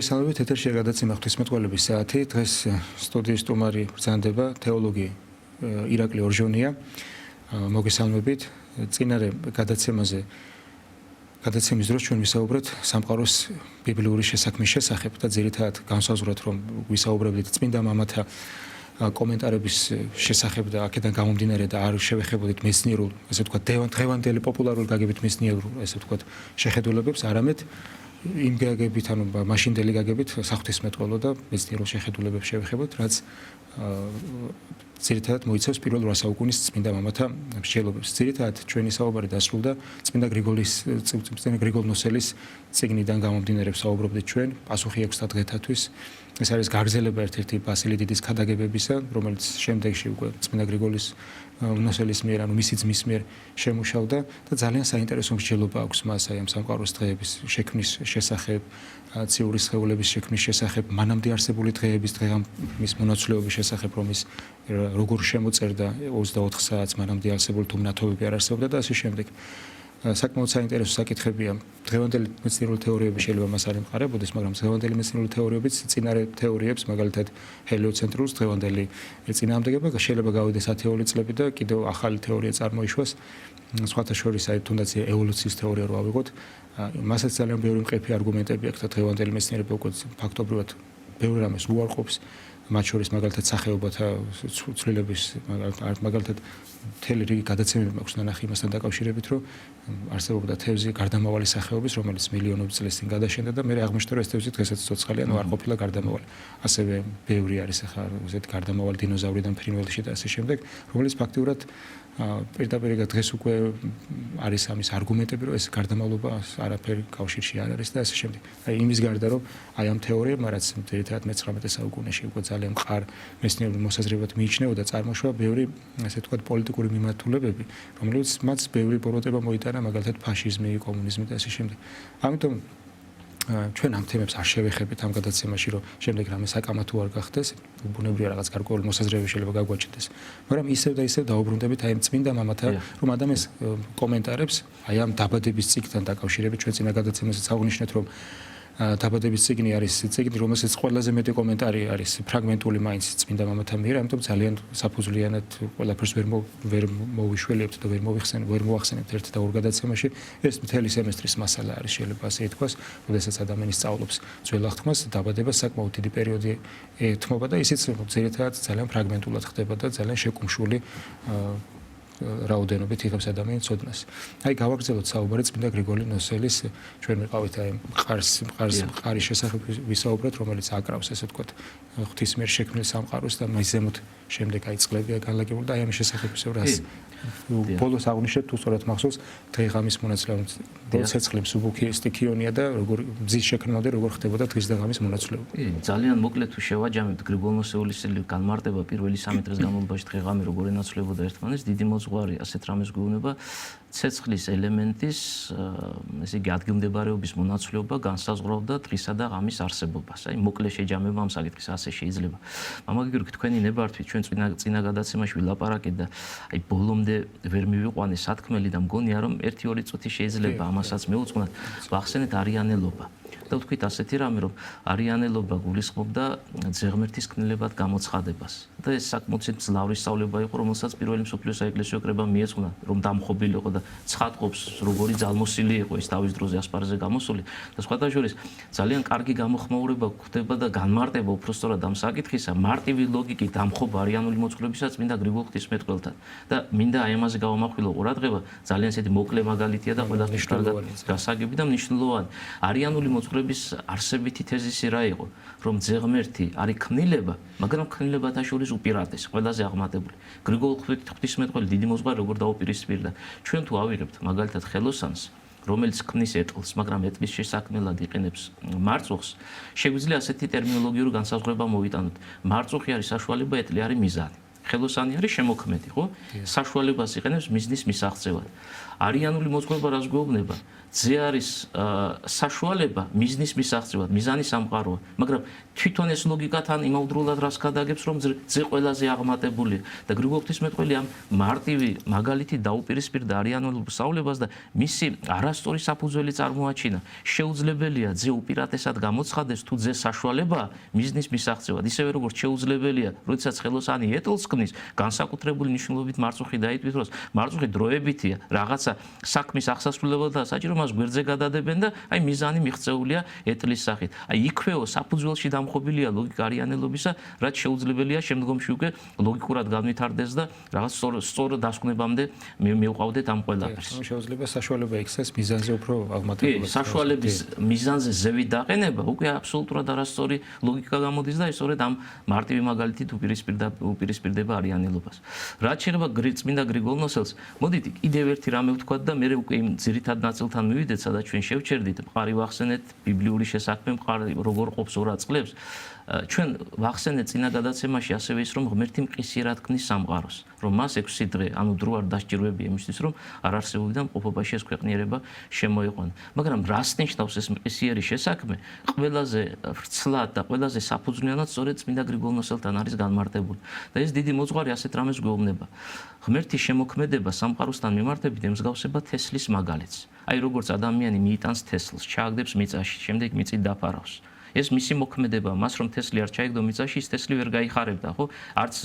მოგესალმებით, ეთერში გადაცემა ღვთისმეტყველების საათი. დღეს სტუდიის სტუმარი ბრძანდება თეოლოგი ირაკლი ორჟონია. მოგესალმებით. წინარე გადაცემის დროს ჩვენ ვისაუბრეთ სამყაროს ბიბლიური შესაქმის შესახებ და ძირითადად განსაზღვრეთ, რომ ვისაუბრებდით წმინდა მამათა კომენტარების შესახებ და აქედან გამომდინარე და არ შევეხებოდით მეცნიერულ, ესე ვთქვათ, დღევანდელი პოპულარული გაგებით მეცნიერულ, ესე ვთქვათ, შეხედულებებს, არამედ იმ გაგებით, ანუ მაშინდელი გაგებით საღვთისმეტყველო და მეცნიერულ შეხედულებებს შევეხებოთ, რაც ძირითადად მოიცავს პირველ 8 საუკუნის წმინდა მამათა მსჯელობებს. ძირითადად ჩვენი საუბარი დასრულდა წმინდა გრიგოლ ნოსელის წიგნიდან გამომდინარე საუბრობდით ჩვენ, პასუხი 6 დღეთათვის. ეს არის გაგრძელება ერთ-ერთი ბასილი დიდის ქადაგებებისა, რომელიც შემდეგში უკვე წმინდა გრიგოლის ნოსელის მიერ, ანუ მისი ძმის მიერ შემუშავდა და ძალიან საინტერესო მსჯელობა აქვს მას აი ამ სამყაროს დღეების შექმნის შესახებ, ციური სხეულების შექმნის შესახებ, მანამდე არსებული დღეების დღეღამის მონაცვლეობის შესახებ, რომ ის როგორ შემოწერდა 24 საათს მანამდე არსებული თუ მნათობები არ არსებობდა და ასე შემდეგ. საკმაოდ საინტერესო საკითხებია. დღევანდელი მეცნიერული თეორიები შეიძლება მას არ ემყარებოდეს, მაგრამ დღევანდელი მეცნიერული თეორიებიც წინარე თეორიებს, მაგალითად ჰელიოცენტრულს დღევანდელი წინააღმდეგება შეიძლება გავიდეს 10-ეული წლები და კიდევ ახალი თეორია წარმოიშვას. სხვათა შორის აი თუნდაც ევოლუციის თეორია რო ავიღოთ, მასაც ძალიან ბევრი მყიფე არგუმენტები აქვს და დღევანდელი მეცნიერება უკვე ფაქტობრივად ბევრ რამეს უარყოფს. მათ შორის მაგალითად სახეობათა ცვლილების მაგალითად მთელი რიგი გადაცემები მაქვს ნანახი იმასთან დაკავშირებით, რომ არსებობდა თევზი გარდამავალი სახეობის, რომელიც მილიონობით წლის წინ გადაშენდა და მე აღმოჩნდა, რომ ეს თევზი დღესაც ცოცხალია, ანუ არ ყოფილა გარდამავალი. ასევე ბევრი არის ახლა ესეთი გარდამავალი დინოზავრიდან ფრინველში და ასე შემდეგ, რომელიც ფაქტიურად პირდაპირ დღეს უკვე არის ამის არგუმენტები, რომ ეს გარდამავლობა არაფერი კავშირში არ არის და ასე შემდეგ. აი იმის გარდა, რომ აი ამ თეორიებმა, რაც ძირითადად მე-19 საუკუნეში უკვე ძალიან მყარ მეცნიერულ მოსაზრებად მიიჩნეოდა, წარმოშვა ბევრი, ასე ვთქვათ, პოლიტიკური მიმართულებები, რომელიც მათ ბევრი ბოროტება მოიტანა, მაგალითად ფაშიზმი, კომუნიზმი და ასე შემდეგ. ამიტომ ჩვენ ამ თემებს არ შევეხებით ამ გადაცემაში, რომ შემდეგ რამე საკამათო არ გახდეს, ბუნებრივია რაღაც გარკვეული მოსაზრებები შეიძლება გაგვაჩნდეს. მაგრამ ისევ და ისევ დაუბრუნდებით აი ამ წმინდა მამათა, რომ ადამიანს კომენტარებს აი ამ დაბადების წიგნთან დაკავშირებით ჩვენ წინა გადაცემასაც აღნიშნეთ, რომ დაბადების წიგნი არის წიგნი, რომელსაც ყველაზე მეტი კომენტარი არის ფრაგმენტული მაინც წმინდა მამათა მიერ, ამიტომ ძალიან საფუძვლიანად ყველაფერს ვერ მოვიშველებთ და ვერ მოახსენებთ ერთ და ორ გადაცემაში. ეს მთელი სემესტრის მასალა არის, შეიძლება ასე ითქვას, როდესაც ადამიანი სწავლობს ძველ აღთქმას, დაბადება საკმაოდ დიდი პერიოდი ეთმობა და ისიც ძირითადად ძალიან ფრაგმენტულად ხდება და ძალიან შეკუმშული რაოდენობით იღებს ადამიანის ცოდნას. აი გავაგრძელოთ საუბარი წმინდა გრიგოლი ნოსელის, ჩვენ ვიყავით აი მყარის შესახებ ვისაუბრეთ, რომელიც აკრავს, ესე ვთქვათ, ღვთის მიერ შექმნილ სამყაროს და მის ზემოთ შემდეგ აი წყლებია განლაგებული და აი ამის შესახებ ისევ რას ბოლოს აღნიშნეთ, თუ სწორად მახსოვს, დღეღამის მონაცვლეობა, ცეცხლი მსუბუქი სტიქიონია და როგორ მზის შექმნამდე როგორ ხდებოდა დღის და ღამის მონაცვლეობა. ძალიან მოკლედ თუ შევაჯამებთ გრიგოლ ნოსელის განმარტება პირველი 3 დღის განმავლობაში დღეღამი როგორ ენაცვლებოდა ერთმანეთს, დიდი მოძღვარი ასეთ რამეს გვეუბნება, ცეცხლის ელემენტის, ესე იგი ადგილმდებარეობის მონაცვლეობა განსაზღვრავდა დღისა და ღამის არსებობას. აი მოკლე შეჯამება ამ საკითხის ასე შეიძლება. მამა გიორგი, თქვენი ნებართვით ჩვენ წინა გადაცემაში ვილაპარაკეთ და აი ბოლომდე ვერ მივიყვანე სათქმელი და მგონია რომ 1-2 წუთი შეიძლება ამასაც მეუწყვნათ. ვახსენეთ არიანელობა. და ვთქვით ასეთი რამე, რომ არიანელობა გულისხმობდა ძეღმერთის ქმნილებად გამოცხადებას. და ეს საკმაოდ მძლავრი სწავლება იყო, რომელსაც პირველი მსოფლიო საეკლესიო კრება მიეძღვნა, რომ დამხობილი იყო და ცხადყოფს, როგორი ძალმოსილი იყო ის თავის დროზე ასპარეზზე გამოსული და სხვათა შორის ძალიან კარგი გამოხმაურება გვხდება და განმარტება უბრალოდ ამ საკითხისა, მარტივი ლოგიკით დამხობა არიანული მოწყობებისა წმინდა გრიგოლ ღვთისმეტყველთან. და მინდა აი ამაზე გავამახვილო ყურადღება, ძალიან ესეთი მოკლე მაგალითია და ყველასთვის კარგად გასაგები და მნიშვნელოვანი. არიანული მოწყობების არსებითი თეზისი რა იყო, რომ ძეღმერთი არის ქმნილება, მაგრამ ქმნილებათა შორის უპირატესი, ყველაზე აღმატებული. გრიგოლ ღვთისმეტყველი დიდი მოძღვარი როგორ დაუპირისპირდა. ჩვენ თუ ავიღებთ მაგალითად ხელოსანს, რომელიც ქმნის ეტლს, მაგრამ ეტლის შესაქმნელად იყენებს მარწუხს, შეგვიძლია ასეთი ტერმინოლოგიური განსაზღვრება მოვიტანოთ. მარწუხი არის საშუალება, ეტლი არის მიზანი. ხელოსანი არის შემოქმედი, ხო? საშუალებას იყენებს მიზნის მისაღწევად. არიანული მოძღვება რას გვეუბნება? ზე არის საშუალება მიზნის მისაღწევად, მიზანი სამყაროა, მაგრამ თვითონ ეს ლოგიკა თან იმავდროულად რას გადაგებს, რომ ზე ყველაზე აღმატებულია და გრიგოლ ღვთისმეტყველი ამ მარტივი მაგალითი დაუპირისპირდა არიანულ სწავლებას და მისი არასწორი საფუძველი წარმოაჩინა. შეუძლებელია ზე უპირატესად გამოცხადეს თუ ზე საშუალებაა მიზნის მისაღწევად, ისევე როგორც შეუძლებელია, როდესაც ხელოსანი ეტლს ქმნის, განსაკუთრებული მნიშვნელობით მარწუხი დაიტვირთოს, მარწუხი დროებითია, რაღაცა საქმის აღსასრულებლად და საჭირო მას გვერდზე გადადებენ და აი მიზანი მიღწეულია ეტლის სახით. აი იქვეო საფუძველში დამხობილია ლოგიკა არიანელობისა, რაც შეუძლებელია შემდგომში უკვე ლოგიკურად განვითარდეს და რაღაც სწორ დასკვნებამდე მივყავდეთ ამ ყველაფერს. შეუძლება საშუალება იქცეს მიზანზე უფრო აღმატებულად. საშუალების მიზანზე ზევით დაყენება უკვე აბსოლუტურად არასწორი ლოგიკა გამოდის და სწორედ ამ მარტივი მაგალითით უპირისპირდება არიანელობას. რაც შეეხება წმინდა გრიგოლ ნოსელს, მოდით კიდევ ერთი რამე ვთქვათ და მე უკვე იმ ძირითად ნაწილთან მივიდეთ, სადაც ჩვენ შევჩერდით, მყარი ვახსენეთ ბიბლიური შესაქმე, მყარი როგორ ყოფს 2 წლებს. ჩვენ ვახსენეთ წინა გადაცემაში ასევე ის, რომ ღმერთი მყისიერად ქმნის სამყაროს, რომ მას 6 დღე, ანუ დრო არ დასჭიროებია იმისთვის, რომ არ არსებობიდან მყოფობაში ეს ქვეყნიერება შემოიყვანა. მაგრამ რას ნიშნავს ეს მყისიერი შესაქმე? ყველაზე ვრცლად და ყველაზე საფუძვლიანად სწორედ წმინდა გრიგოლ ნოსელთან არის განმარტებული. და ეს დიდი მოძღვარი ასეთ რამეს გვეუბნება. ღმერთის შემოქმედება სამყაროსთან მიმართებით ემსგავსება თესლის მაგალითს. აი როგორც ადამიანი მიიტანს თესლს, ჩააგდებს მიწაში, შემდეგ მიწით დაფარავს. ეს მისი მოქმედება, მას რომ თესლი არ ჩაიგდო მიწაში, ის თესლი ვერ გაიხარებდა, ხო? არც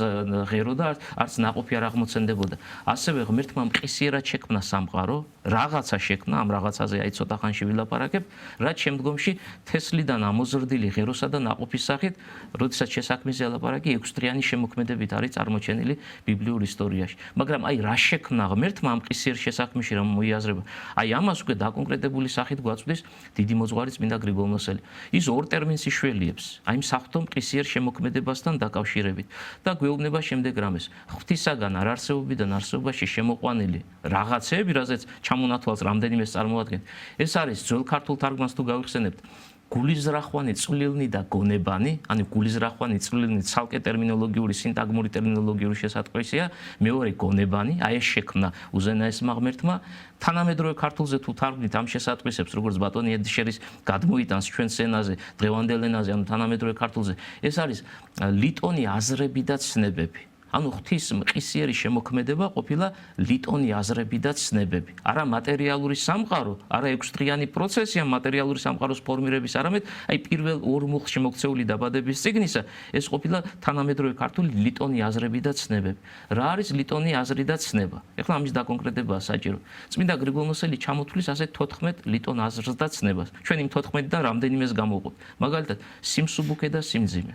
ღერო და არც ნაყოფი არ აღმოცენდებოდა. ასევე ღმერთმა მყისიერად შექმნა სამყარო, რაღაცა შექმნა, ამ რაღაცაზე აი ცოტა ხანში ვილაპარაკებ, რაც შემდგომში თესლიდან ამოზრდილი ღეროსა და ნაყოფის სახით, როდესაც შესაქმეზე ლაპარაკი 6 დღიანი შემოქმედებით არის წარმოჩენილი ბიბლიურ ისტორიაში. მაგრამ აი რა შექმნა ღმერთმა ამ მყისიერ შესაქმეში რა მოიაზრება? აი ამას უკვე დაკონკრეტებული სახით გვაწვდის დიდი მოძღვარი წმინდა გრიგოლ ნოსელი. ის ორ ტერმინს იშველიებს, აი მსახთო მყისიერ შემოქმედებასთან დაკავშირებით და გვეუბნება შემდეგ რამეს. ღვთისაგან არარსებობიდან არსებობაში შემოყვანილი რაღაცეები, რაზეც ჩამონათვალს რამდენიმე წარმოადგენთ. ეს არის ძველ ქართულ თარგმანს თუ გავიხსენებთ, გულიზრახვანი, წვლილნი და გონებანი, ანუ გულიზრახვანი, წვლილნი ცალკე ტერმინოლოგიური, სინტაგმური ტერმინოლოგიური შესატყვისია, მეორე გონებანი, აი ეს შექმნა უზენაესმა ღმერთმა. თანამედროვე ქართულზე თუ თარგმნით ამ შესატყვისებს, როგორც ბატონი ედიშერის გადმოიტანს ჩვენს ენაზე, დღევანდელ ენაზე, ანუ თანამედროვე ქართულზე, ეს არის ლიტონი აზრები და ცნებები. ანუ ღვთის მყისიერი შემოქმედება ყოფილა ლიტონი აზრები და ცნებები. არა მატერიალური სამყარო, არა 6 დღიანი პროცესია მატერიალური სამყაროს ფორმირების, არამედ აი პირველ 2 მუხლში მოქცეული დაბადების წიგნისა, ეს ყოფილა თანამედროვე ქართული ლიტონი აზრები და ცნებები. რა არის ლიტონი აზრი და ცნება? ეხლა ამის დაკონკრეტებაა საჭირო. წმინდა გრიგოლ ნოსელი ჩამოთვლის ასე 14 ლიტონ აზრს და ცნებას. ჩვენ იმ 14-დან რამდენიმეს გამოვყოთ. მაგალითად, სიმსუბუქე და სიმძიმე,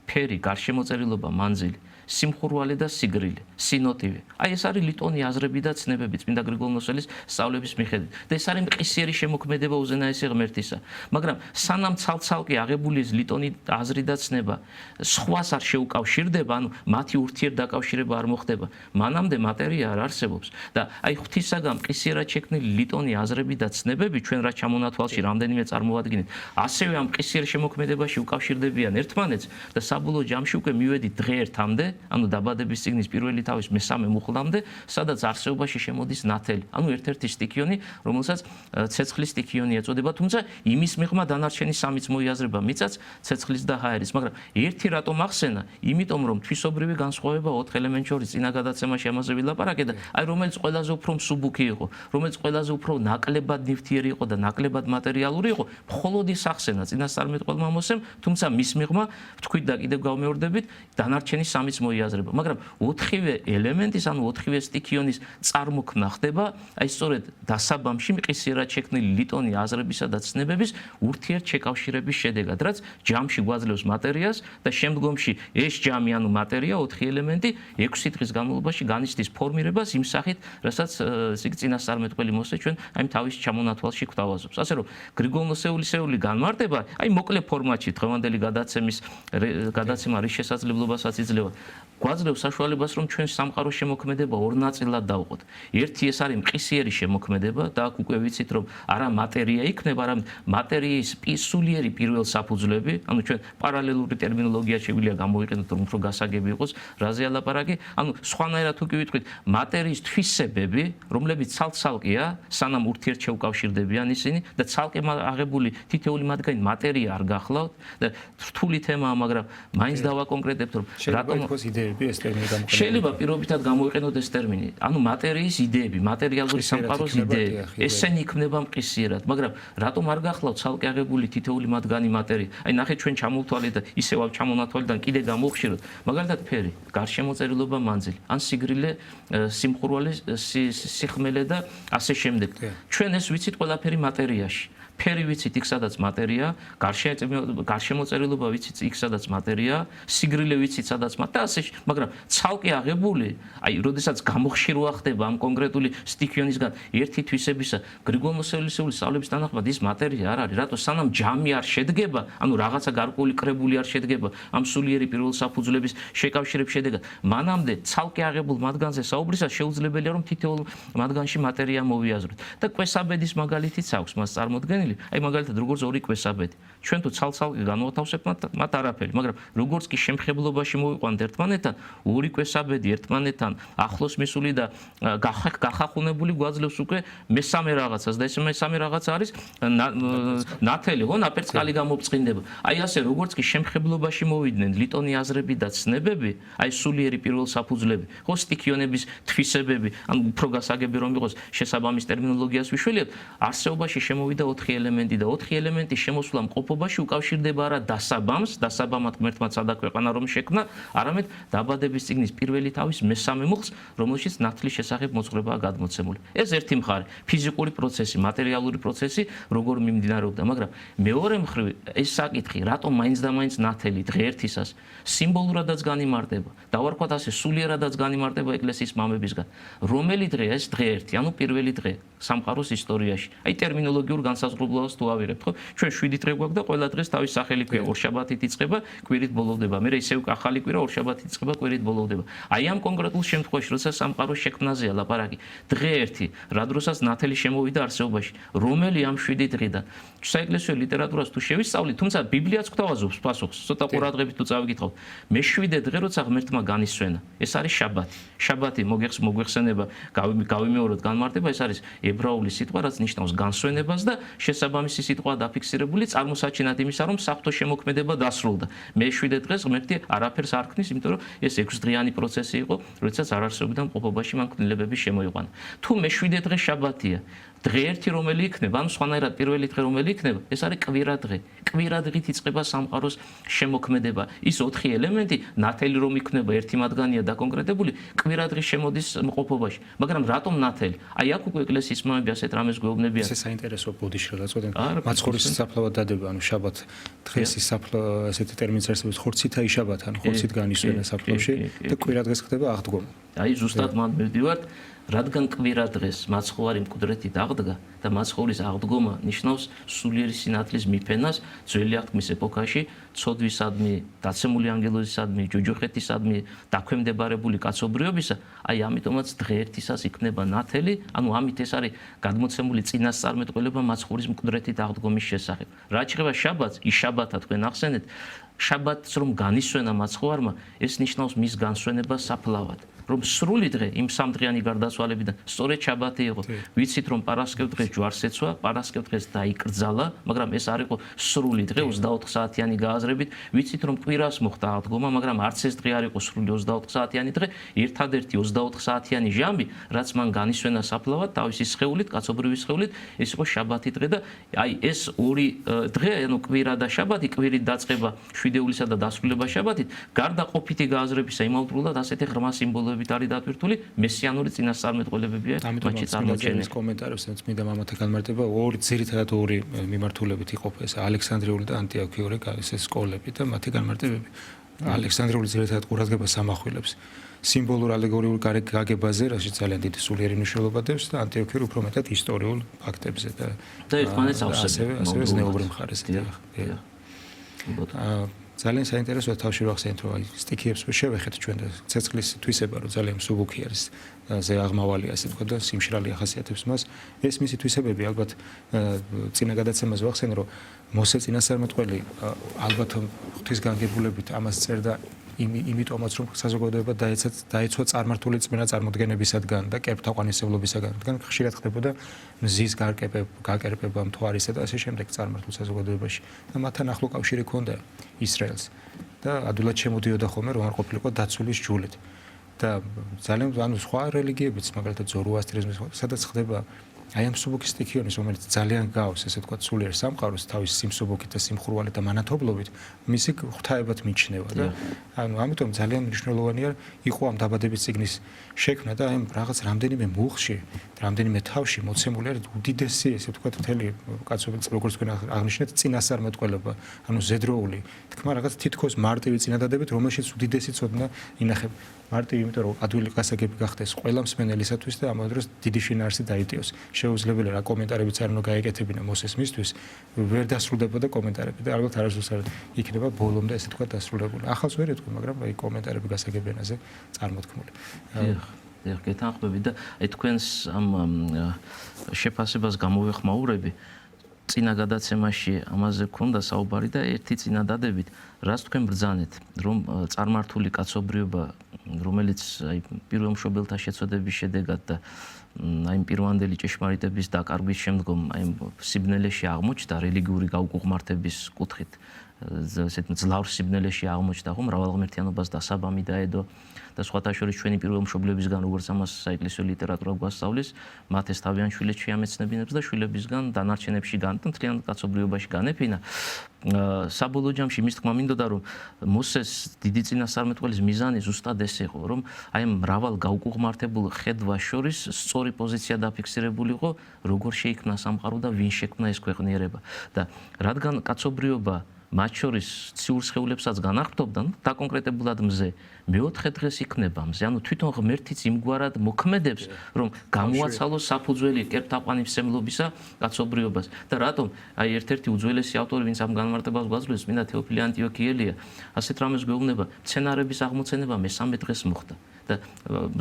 ფერი, გარშემოწერილობა, მანძილი, სიმხურვალე და სიგრილი, სინოტივე. აი ეს არის ლიტონი აზრები და ცნებები წმინდა გრიგოლ ნოსელის სწავლების მიხედვით. და ეს არის მყისიერი შემოქმედება უზენაესი ღმერთისა. მაგრამ სანამ ცალ-ცალკე აღებული ეს ლიტონი აზრი და ცნება სხვას არ შეუკავშირდება, ანუ მათი ურთიერთდაკავშირება არ მოხდება, მანამდე მატერია არ არსებობს. და აი ღვთისაგან მყისიერად შექმნილი ლიტონი აზრები და ცნებები ჩვენ რა ჩამონათვალში რამდენიმე წარმოვადგინეთ, ასევე ამ მყისიერ შემოქმედებაში უკავშირდებიან ერთმანეთს და საბოლოო ჯამში უკვე მივედით დღე ერთამდე, ანუ დაბადების წიგნის პირველი თავის მესამე მუხლამდე, სადაც არსებობაში შემოდის ნათელი, ანუ ერთ-ერთი სტიქიონი, რომელსაც ცეცხლის სტიქიონი ეწოდება, თუმცა იმის მიღმა დანარჩენი სამიც მოიაზრება, მიწაც, ცეცხლის და ჰაერის, მაგრამ ერთი რატომ ახსენა? იმიტომ რომ თვისობრივი განსხვავება 4 ელემენტ შორის წინა გადაცემაში ამაზე ვილაპარაკე და აი რომელიც ყველაზე უფრო მსუბუქი იყო, რომელიც ყველაზე უფრო ნაკლებად ნივთიერი იყო და ნაკლებად მატერიალური იყო, მხოლოდ ის ახსენა წინასწარმეტყველმა მოსემ, თუმცა მის მიღმა ვთქვით და კიდევ გავმეორდებით, დანარჩენი სამიც მოიაზრება, მაგრამ 4-ვე ელემენტის, ანუ 4-ვე სტიქიონის წარმოქმნა ხდება, აი სწორედ დასაბამში მყისიერად შექმნილი ლიტონი აზრებისა და ცნებების ურთიერთშეკავშირების შედეგად, რაც ჯამში გვაძლევს მატერიას და შემდგომში ეს ჯამი, ანუ მატერია, 4 ელემენტი 6 დღის განმავლობაში განიცდის ფორმირებას იმ სახით, რასაც წინასწარმეტყველი მოსე ჩვენ აი თავის ჩამონათვალში გვთავაზობს. ასე რომ გრიგოლ ნოსეულის განმარტება, აი მოკლე ფორმატში დღევანდელი გადაცემა რის შესაძლებლობასაც იძლევა. გვაძლევს საშუალებას რომ ჩვენს სამყაროს შემოქმედება ორ ნაწილად დავყოთ. ერთი ეს არის მყისიერი შემოქმედება და აქ უკვე ვიცით რომ არა მატერია იქნება, არამედ მატერიის სულიერი პირველ საფუძვლები, ანუ ჩვენ პარალელური ტერმინოლოგია შეგვიძლია გამოვიყენოთ რომ უფრო გასაგები იყოს, რაზე ალაპარაკი, ანუ სხვანაირად თუ კი ვიტყვით, მატერიის თვისებები, რომლებიც ცალ-ცალკეა, სანამ ურთიერთშეუკავშირდებიან ისინი და ცალკე აღებული თითოეული მათგანი მატერია არ გახლავთ და რთული თემაა, მაგრამ მაინც დავაკონკრეტებთ რომ რატომ იყოს იდეები ეს ტერმინი გამოყენება? შეიძლება პირობითად გამოვიყენოთ ეს ტერმინი. ანუ მატერიის იდეები, მატერიალური სამყაროს იდეები, ესენი იქნება მყისიერად, მაგრამ რატომ არ გახლავთ ცალკე აღებული თითოეული მათგანი მატერია? აი ნახეთ ჩვენ ჩამოვთვალეთ და ისევ ჩამონათვალიდან კიდე გამოვხშიროთ. მაგალითად ფერი, გარშემოწერილობა მანძილი, ან სიგრილე, სიმხურვალე, სიხმელე და ასე შემდეგ. ჩვენ ეს ვიცით ყველაფერი მატერიაში. ფერი ვიცით იქ სადაც მატერია, გარშემოწერილობა ვიცით იქ სადაც მატერია, სიგრილე ვიცით სადაც და ასე, მაგრამ ცალკე აღებული, აი, როდესაც გამოხშირვა ხდება ამ კონკრეტული სტიქიონისგან ერთი თვისებისა, გრიგოლ მოსევილისეულის სწავლების თანახმად ის მატერია არ არის, რატო სანამ ჯამი არ შედგება, ანუ რაღაცა გარკვეული კრებული არ შედგება ამ სულიერი პირველ საფუძვლების შეკავშირების შედეგად, მანამდე ცალკე აღებულ მათგანზე საუბრისას შეუძლებელია რომ თითოეულ მათგანში მატერია მოვიაზროთ. და კვესაბედის მაგალითიც აქვს მას წარმოდგენილი. აი მაგალითად როგორც ორი კვესაბედი. ჩვენ თუ ცალ-ცალკე განვათავსებთ მათ არაფერი, მაგრამ როგორც კი შემხებლობაში მოვიყვანთ ერთმანეთთან, ორი კვესაბედი ერთმანეთთან ახლოს მისული და გახახუნებული გვაძლევს უკვე მესამე რაღაცას და ეს მესამე რაღაცა არის ნათელი, ხო, ნაპერწკალი გამოფწყინდება. აი ასე როგორც კი შემხებლობაში მოვიდნენ ლიტონი აზრები და ცნებები, აი სულიერი პირველ საფუძვლები, ხო, სტიქიონების თვისებები, ანუ უფრო გასაგები რომ იყოს შესაბამის ტერმინოლოგიას ვიშველიათ, არსებობაში შემოვიდა 4 ელემენტი და 4 ელემენტის შემოსვლა მყოფობაში უკავშირდება არა დასაბამად ღმერთმა ცადა ქვეყანა რომ შექმნა, არამედ დაბადების წიგნის პირველი თავის მესამე მუხლს, რომელშიც ნათლის შესახებ მოძღვრებაა გადმოცემული. ეს ერთი მხარე, ფიზიკური პროცესი, მატერიალური პროცესი, როგორ მიმდინარეობდა, მაგრამ მეორე მხრივ ეს საკითხი, რატომ მაინც და მაინც ნათელი დღეერთისას სიმბოლურადაც განიმარტება, დავარქვათ ასე, სულიერადაც განიმარტება ეკლესიის მამებისგან. რომელი დღეა ეს დღეერთი, ანუ პირველი დღე სამყაროს ისტორიაში. აი ტერმინოლოგიურ განსაზღვრებლობას თუ ავიღებთ, ხო? ჩვენ 7 დღე გვაქვს და ყველა დღეს თავის სახელი ქვია. ორშაბათით იწყება, კვირით ბოლოვდება. მერე ისევ ახალი კვირა ორშაბათით იწყება, კვირით ბოლოვდება. აი ამ კონკრეტულ შემთხვევაში, როცა სამყაროს შექმნაზეა ლაპარაკი, დღე ერთი, რა დროსაც ნათელი შემოვიდა არსებობაში, რომელი ამ 7 დღიდან. საეკლესიო ლიტერატურას თუ შევისწავლით, თუმცა ბიბლიაც გვთავაზობს პასუხს, ცოტა ყურადღებით თუ წავიკითხავთ. მე-7 დღე როცა ღმერთმა განისვენა, ეს არის შაბათი. შაბათი მოგვეხსენება, გავიმეოროთ განმარტება, ეს არის ებრაული სიტყვა, რაც ნიშნავს განსვენებას და შესაბამისი სიტყვა დაფიქსირებული წარმოსაჩინად იმისა, რომ საფრთხო შემოქმედება დასრულდა. მე-7 დღეს ღმერთი არაფერს არ ქმნის, იმიტომ რომ ეს 6 დღიანი პროცესი იყო, როდესაც არ არსებობდა მყოფობაში მან ქმნილებები შემოიყვანა. თუ მე-7 დღე შაბათია, დღე ერთი რომელი იქნება, ანუ სხვანაირად პირველი დღე რომელი იქნება, ეს არის კვირა დღე. კვირა დღით იწყება სამყაროს შემოქმედება. ის 4 ელემენტი, ნათელი რომ იქნება, ერთი მათგანია დაკონკრეტებული, კვირა დღის შემოდის მყოფობაში. მაგრამ რატომ ნათელი? აი აქ უკვე ეკლესიის მამები ასეთ რამეს გვეუბნებიან. ეს საინტერესო ბოდიში რა წოდენ. მაცხოვრის საფლავად დადება, ანუ შაბათ დღეს ის ესეთი ტერმინიც არსებობს, ხორცითა იშაბათ, ანუ ხორცით განისვენა საფლავში და კვირა დღეს ხდება აღდგომა. აი ზუსტად მან მივდივართ, რადგან კვირა დღეს მაცხოვარი მკვდრეთით აღდგა და მაცხოვრის აღდგომა ნიშნავს სულიერი სინათლის მიფენას ძველი აღთქმის ეპოქაში, ცოდვისადმი, დაცემული ანგელოზისადმი, ჯოჯოხეთისადმი დაქვემდებარებული კაცობრიობისა, აი ამიტომაც დღეერთისას იქნება ნათელი, ანუ ამით ეს არის გადმოცემული წინასწარმეტყველება მაცხოვრის მკვდრეთით აღდგომის შესახებ. რაც შეეხება შაბათს, იშაბათა თქვენ ახსენეთ, შაბათს რომ განისვენა მაცხოვარმა, ეს ნიშნავს მის განსვენებას საფლავად. რომ სრული დღე იმ სამდღიანი გარდაცვალებიდან სწორედ შაბათი იყო. ვიცით რომ პარასკევდღეს ჯვარს ეცვა, პარასკევდღეს დაიკრძალა, მაგრამ ეს არ იყო სრული დღე 24 საათიანი გააზრებით. ვიცით რომ კვირას მოხდა აღდგომა, მაგრამ არც ეს დღე არ იყო სრული 24 საათიანი დღე, ერთადერთი 24 საათიანი ჟამი, რაც მან განისვენა საფლავად თავისი სხეულით, კაცობრიობის სხეულით, ეს იყო შაბათი დღე და აი ეს ორი დღე, ანუ კვირა და შაბათი, კვირით დაწყება შვიდეულისა და დასრულება შაბათით, გარდა ყოფითი გააზრებისა იმავდროულად ასეთი ღრმა სიმბოლოები არის დატვირთული მესიანური წინასწარმეტყველებებია მათში წარმოჩენილი. კომენტარებს წმინდა მამათა განმარტება ძირითადად ორი მიმართულებით იყოფა ეს ალექსანდრიული და ანტიოქიური სკოლები და მათი განმარტებები. ალექსანდრიული ძირითადად ყურადღებას ამახვილებს სიმბოლურ ალეგორიულ გაგებაზე, რასაც ძალიან დიდი სულიერი მნიშვნელობა დევს და ანტიოქიური უფრო მეტად ისტორიულ ფაქტებზე და ერთმანეთს ასევე ზნეობრივ მხარეზე. ძალიან საინტერესოა თავში ვახსენეთ, რომ აი სტიქიებს შევეხეთ ჩვენ და ცეცხლის თვისება, რომ ძალიან მსუბუქი არის, ზე აღმავალი ასე თქვა და სიმშრალი ახასიათებს მას. ეს მისი თვისებები ალბათ წინა გადაცემაზე ვახსენე, რომ მოსე წინასწარმეტყველი ალბათ ღვთისგანგებულებით ამას წერდა იმიტომაც რომ საზოგადოება დაეცვა წარმართული წმენა წარმოდგენებისაგან და კერპთაყვანისმცემლობისაგან, რადგან ხშირად ხდებოდა მზის გაკერპება მთვარისა და ასე შემდეგ წარმართულ საზოგადოებაში და მათთან ახლო კავშირი ჰქონდა ისრაელს და ადვილად შემოდიოდა ხოლმე რომ არ ყოფილიყო დაცულის ჯულით და ძალიან ანუ სხვა რელიგიებიც მაგალითად ზოროასტრიზმის სადაც ხდება აი ამ მსუბუქი სტიქიონის რომელიც ძალიან გავს ესე თქვა სულიერ სამყაროს თავის სიმსუბუქით და სიმხურვალით და მანათობლობით მისი ღვთაებად მიჩნევა და ანუ ამიტომ ძალიან მნიშვნელოვანია იყო ამ დაბადების წიგნის შექმნა და აი რაღაც რამდენიმე მუხლში რამდენიმე თავში მოცემული არის უდიდესი ესე თქვა მთელი კაცობრიობის როგორც თქვენ აღნიშნეთ წინასწარმეტყველება ანუ ზედროული თქმა რაღაც თითქოს მარტივი წინადადებით რომელშიც უდიდესი ცოდნა ინახება მარტივი იმიტომ რომ ადვილი გასაგები გახდეს ყველა მსმენელისათვის და ამავე დროს დიდი შინაარსი დაიტიოს შეუძლებელია რა კომენტარებიც არ უნდა გაეკეთებინა მოსეს მისთვის ვერ დასრულდებოდა კომენტარები და ალბათ არასდროს არ იქნება ბოლომდე ესე თქვა დასრულებული ახალს ვერ ეთქვი მაგრამ აი კომენტარები გასაგებიანაზე წარმოთქმული დიახ გეთანხმები და აი თქვენს ამ შეფასებას გამოვეხმაურები წინა გადაცემაში ამაზე ქონდა საუბარი და ერთი წინადადებით რაც თქვენ ბრძანეთ რომ წარმართული კაცობრიობა რომელიც აი პირველ მშობელთა შეწოდების შედეგად და აი პირვანდელი ჭეშმარიტების დაკარგვის შემდგომ აი სიბნელეში აღმოჩნდა რელიგიური გაუკუღმართების კუთხით ესეთ მძლავრ სიბნელეში აღმოჩნდა ხო მრავალღმერთიანობას დასაბამი დაედო და სხვათა შორის ჩვენი პირველ მშობლებისგან როგორც ამას საეკლესიო ლიტერატურა გვასწავლის მათ ეს თავიანთ შვილებს შეამეცნებინებს და შვილებისგან დანარჩენებში განთლიან კაცობრიობაში განეფინა საბოლოო ჯამში მის თქმა მინდოდა რომ მოსეს დიდი წინასწარმეტყველის მიზანი ზუსტად ეს იყო რომ აი მრავალ გაუკუღმართებულ ხედვას შორის სწორი პოზიცია დაფიქსირებული იყო როგორ შეიქმნა სამყარო და ვინ შექმნა ეს ქვეყნიერება და რადგან კაცობრიობა მათ შორის ციურ სხეულებსაც განახტობდა, დაკონკრეტებულად მზე, მეოთხე დღეს იქნება მზე, ანუ თვითონ ღმერთიც იმგვარად მოქმედებს, რომ გამოაცალოს საფუძველი კერპთაყვანისმცემლობისა კაცობრიობას. და რატომ? აი ერთ-ერთი უძველესი ავტორი, ვინც ამ განმარტებას გვაძლევს, წმინდა თეოფილე ანტიოქიელია, ასეთ რამეს გვეუბნება, მცენარების აღმოცენება მესამე დღეს მოხდა. და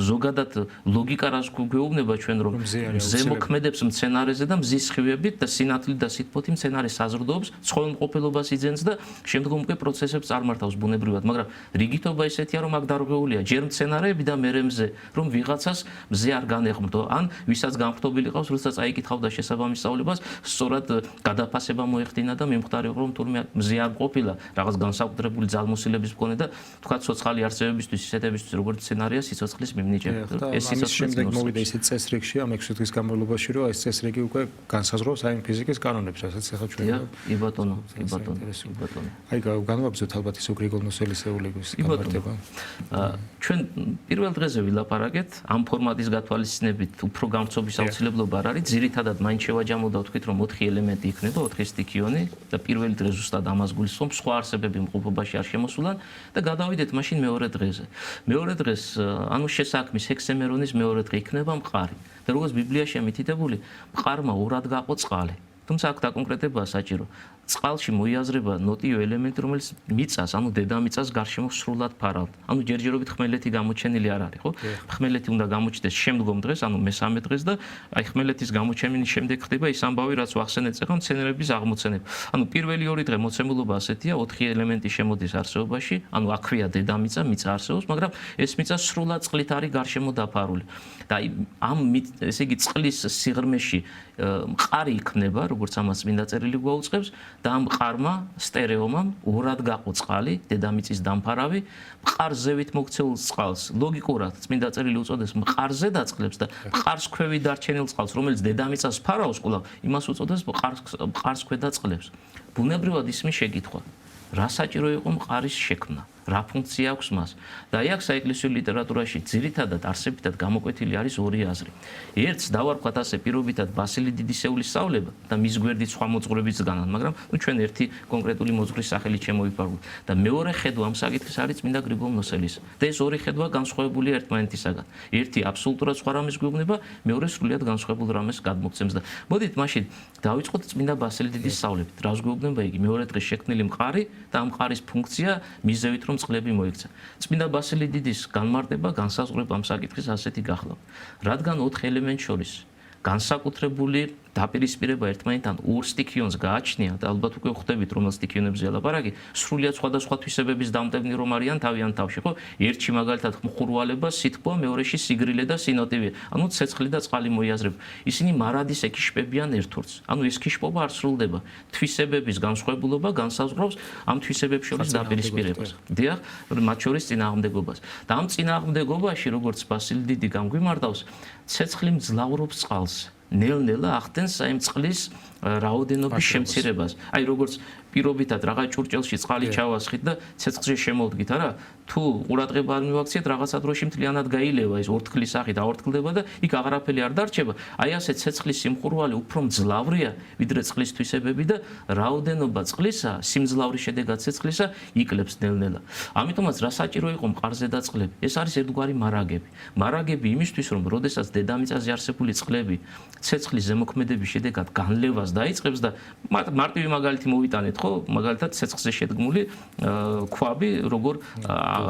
ზოგადად ლოგიკა რას გვეუბნება ჩვენ რომ მზე მოქმედებს მცენარეზე და მზის სხივებით და სინათლით და სითბოთი მცენარეს საზრდოობს, ცხონმყოფილობას იძენს და შემდგომ უკვე პროცესებს წარმართავს ბუნებრივად, მაგრამ რიგითობა ისეთია რომ აქ დარღვეულია ჯერ მცენარეები და მერე მზე, რომ ვიღაცას მზე არ განეღმდო, ან ვისაც განხტობილი ყავს, როდესაც აიკითხავდა შესაბამის სწავლებას, სწორად გადაფასება მოეხდინა და მიმხდარიყო რომ თურმე მზე არ ყოფილა, რაღაც განსაკუთრებული ძალმოსილების მქონე და თქვა ცოცხალი არსებებისთვის ისეთებისთვის როგორც მცენარე სიცოცხლის მიმნიჭება. ეს სიცოცხლის შემდეგ მოვიდა ისეთ წესრიგში ამ 6 თვის განმავლობაში, რომ ეს წესრიგი უკვე განსაზღვრავს აი ფიზიკის კანონებს, რასაც ახლა ჩვენ კი ბატონო. აი განვაგრძოთ ალბათ ის გრიგოლ ნოსელისეულის გამარტება. ჩვენ პირველ დღეზე ვილაპარაკეთ ამ ფორმატის გათვალისწინებით უფრო გამწობის აუცილებლობა არ არის. ძირითადად მაინც შევაჯამოთ ვთქვით, რომ 4 ელემენტი იქნება, 4 სტიქიონი და პირველი დღე ზუსტად ამას გულისხმობს, სხვა არსებები მყოფობაში არ შემოსულან და გადავიდეთ მაშინ მეორე დღეზე. მეორე დღეს ანუ შესაქმის ჰექსემერონის მეორე დღე იქნება მყარი. და როგორც ბიბლიაშია მითითებული, მყარმა ორად გაყო წყალი. თუმცა აქ დაკონკრეტებაა საჭირო. წყალში მოიაზრება ნოტიო ელემენტი, რომელიც მიწას, ანუ დედამიწას გარშემო სრულად ფარავდა. ანუ ჯერჯერობით ხმელეთი გამოჩენილი არ არის, ხო? ხმელეთი უნდა გამოჩნდეს შემდგომ დღეს, ანუ მესამე დღეს და აი ხმელეთის გამოჩენის შემდეგ ხდება ის ამბავი, რაც ვახსენეთ წეხა მცენარების აღმოცენება. ანუ პირველი ორი დღე მოცემულობა ასეთია, 4 ელემენტი შემოდის არსებობაში, ანუ აქვეა დედამიწა, მიწა არსებობს, მაგრამ ეს მიწა სრულად წყლით არის გარშემო დაფარული. და აი ამ ესე იგი წყლის სიღრმეში მყარი იქნება, როგორც ამას წმინდა წერილი გვაუწყებს. და ამ მყარმა სტერეომამ ორად გაყო წყალი, დედამიწის დამფარავი, მყარს ზევით მოქცეულ წყალს ლოგიკურად წმინდა წერილი უწოდეს მყარზე დაწყლებს და მყარს ქვევით დარჩენილ წყალს, რომელიც დედამიწას ფარავს კვლავ, იმას უწოდეს მყარს ქვედა წყლებს. ბუნებრივად ისმის შეკითხვა. რა საჭირო იყო მყარის შექმნა? რა ფუნქცია აქვს მას. და აი აქ საეკლესიო ლიტერატურაში ძირითადად არსებითად გამოკვეთილი არის ორი აზრი. ერთს დავარქვათ ასე პირობითად ბასილი დიდისეულის სწავლება და მის გვერდით სხვა მოძღვრებიც განან, მაგრამ ჩვენ ერთი კონკრეტული მოძღვრის სახელით შემოვიფარგლოთ. და მეორე ხედვა ამ საკითხის არის წმინდა გრიგოლ ნოსელის. და ეს ორი ხედვა განსხვავებულია ერთმანეთისაგან. ერთი აბსოლუტურად სხვა რამეს გვეუბნება, მეორე სრულიად განსხვავებულ რამეს გადმოგცემს და მოდით მაშინ დავიწყოთ წმინდა ბასილი დიდის სწავლებით. რას გვეუბნება იგი? მეორე დღეს შექმნილი მყარი და ამ მყარის ფუნქცია მიზევით რომ წყლები მოიქცა. წმინდა ბასილი დიდის განმარტება განსაზღვრება ამ საკითხის ასეთი გახლავთ. რადგან 4 ელემენტს შორის განსაკუთრებული დაპირისპირება ერთმანეთთან ორ სტიქიონს გააჩნია და ალბათ უკვე ხვდებით რომელ სტიქიონებზე ლაპარაკი, სრულიად სხვადასხვა თვისებების დამტევნი რომ არიან თავიანთ თავში, ხო? ერთში მაგალითად მხურვალება, სითბო, მეორეში სიგრილე და სინოტივე. ანუ ცეცხლი და წყალი მოიაზრება. ისინი მარადის ეკიშპებიან ერთურს. ანუ ეს კიშპობა არ სრულდება. თვისებების განსხვავებულობა განსაზღვრავს ამ თვისებებს შორის დაპირისპირებას. დიახ, მათ შორის წინააღმდეგობას. და ამ წინააღმდეგობაში, როგორც ბასილი დიდი გამგვიმართავს, ცეცხლი მძლავრობს წყალს. ნელ-ნელა ახდენს აი წყლის რაოდენობის შემცირებას. აი როგორც პირობითად რაღაც ჭურჭელში წყალი ჩავასხით და ცეცხლზე შემოვდგით, არა? თუ ყურადღება არ მივაქციეთ, რაღაცა დროში მთლიანად გაილევა ეს ორთქლის სახით აორთქლდება და იქ აღარაფერი არ დარჩება. აი ასე ცეცხლის სიმხურვალი უფრო მძლავრია ვიდრე წყლის თვისებები და რაოდენობა წყლისა, სიმძლავრის შედეგად ცეცხლისა იკლებს ნელ-ნელა. ამიტომაც რა საჭირო იყო მყარზე და წყლები? ეს არის ერთგვარი მარაგები. მარაგები იმისთვის, რომ როდესაც დედამიწაზე არსებული წყლები ცეცხლის ზემოქმედების შედეგად განლევას დაიწყებს და მარტივი მაგალითი მოვიტანეთ, ხო? მაგალითად ცეცხლზე შედგმული ქვაბი, როგორ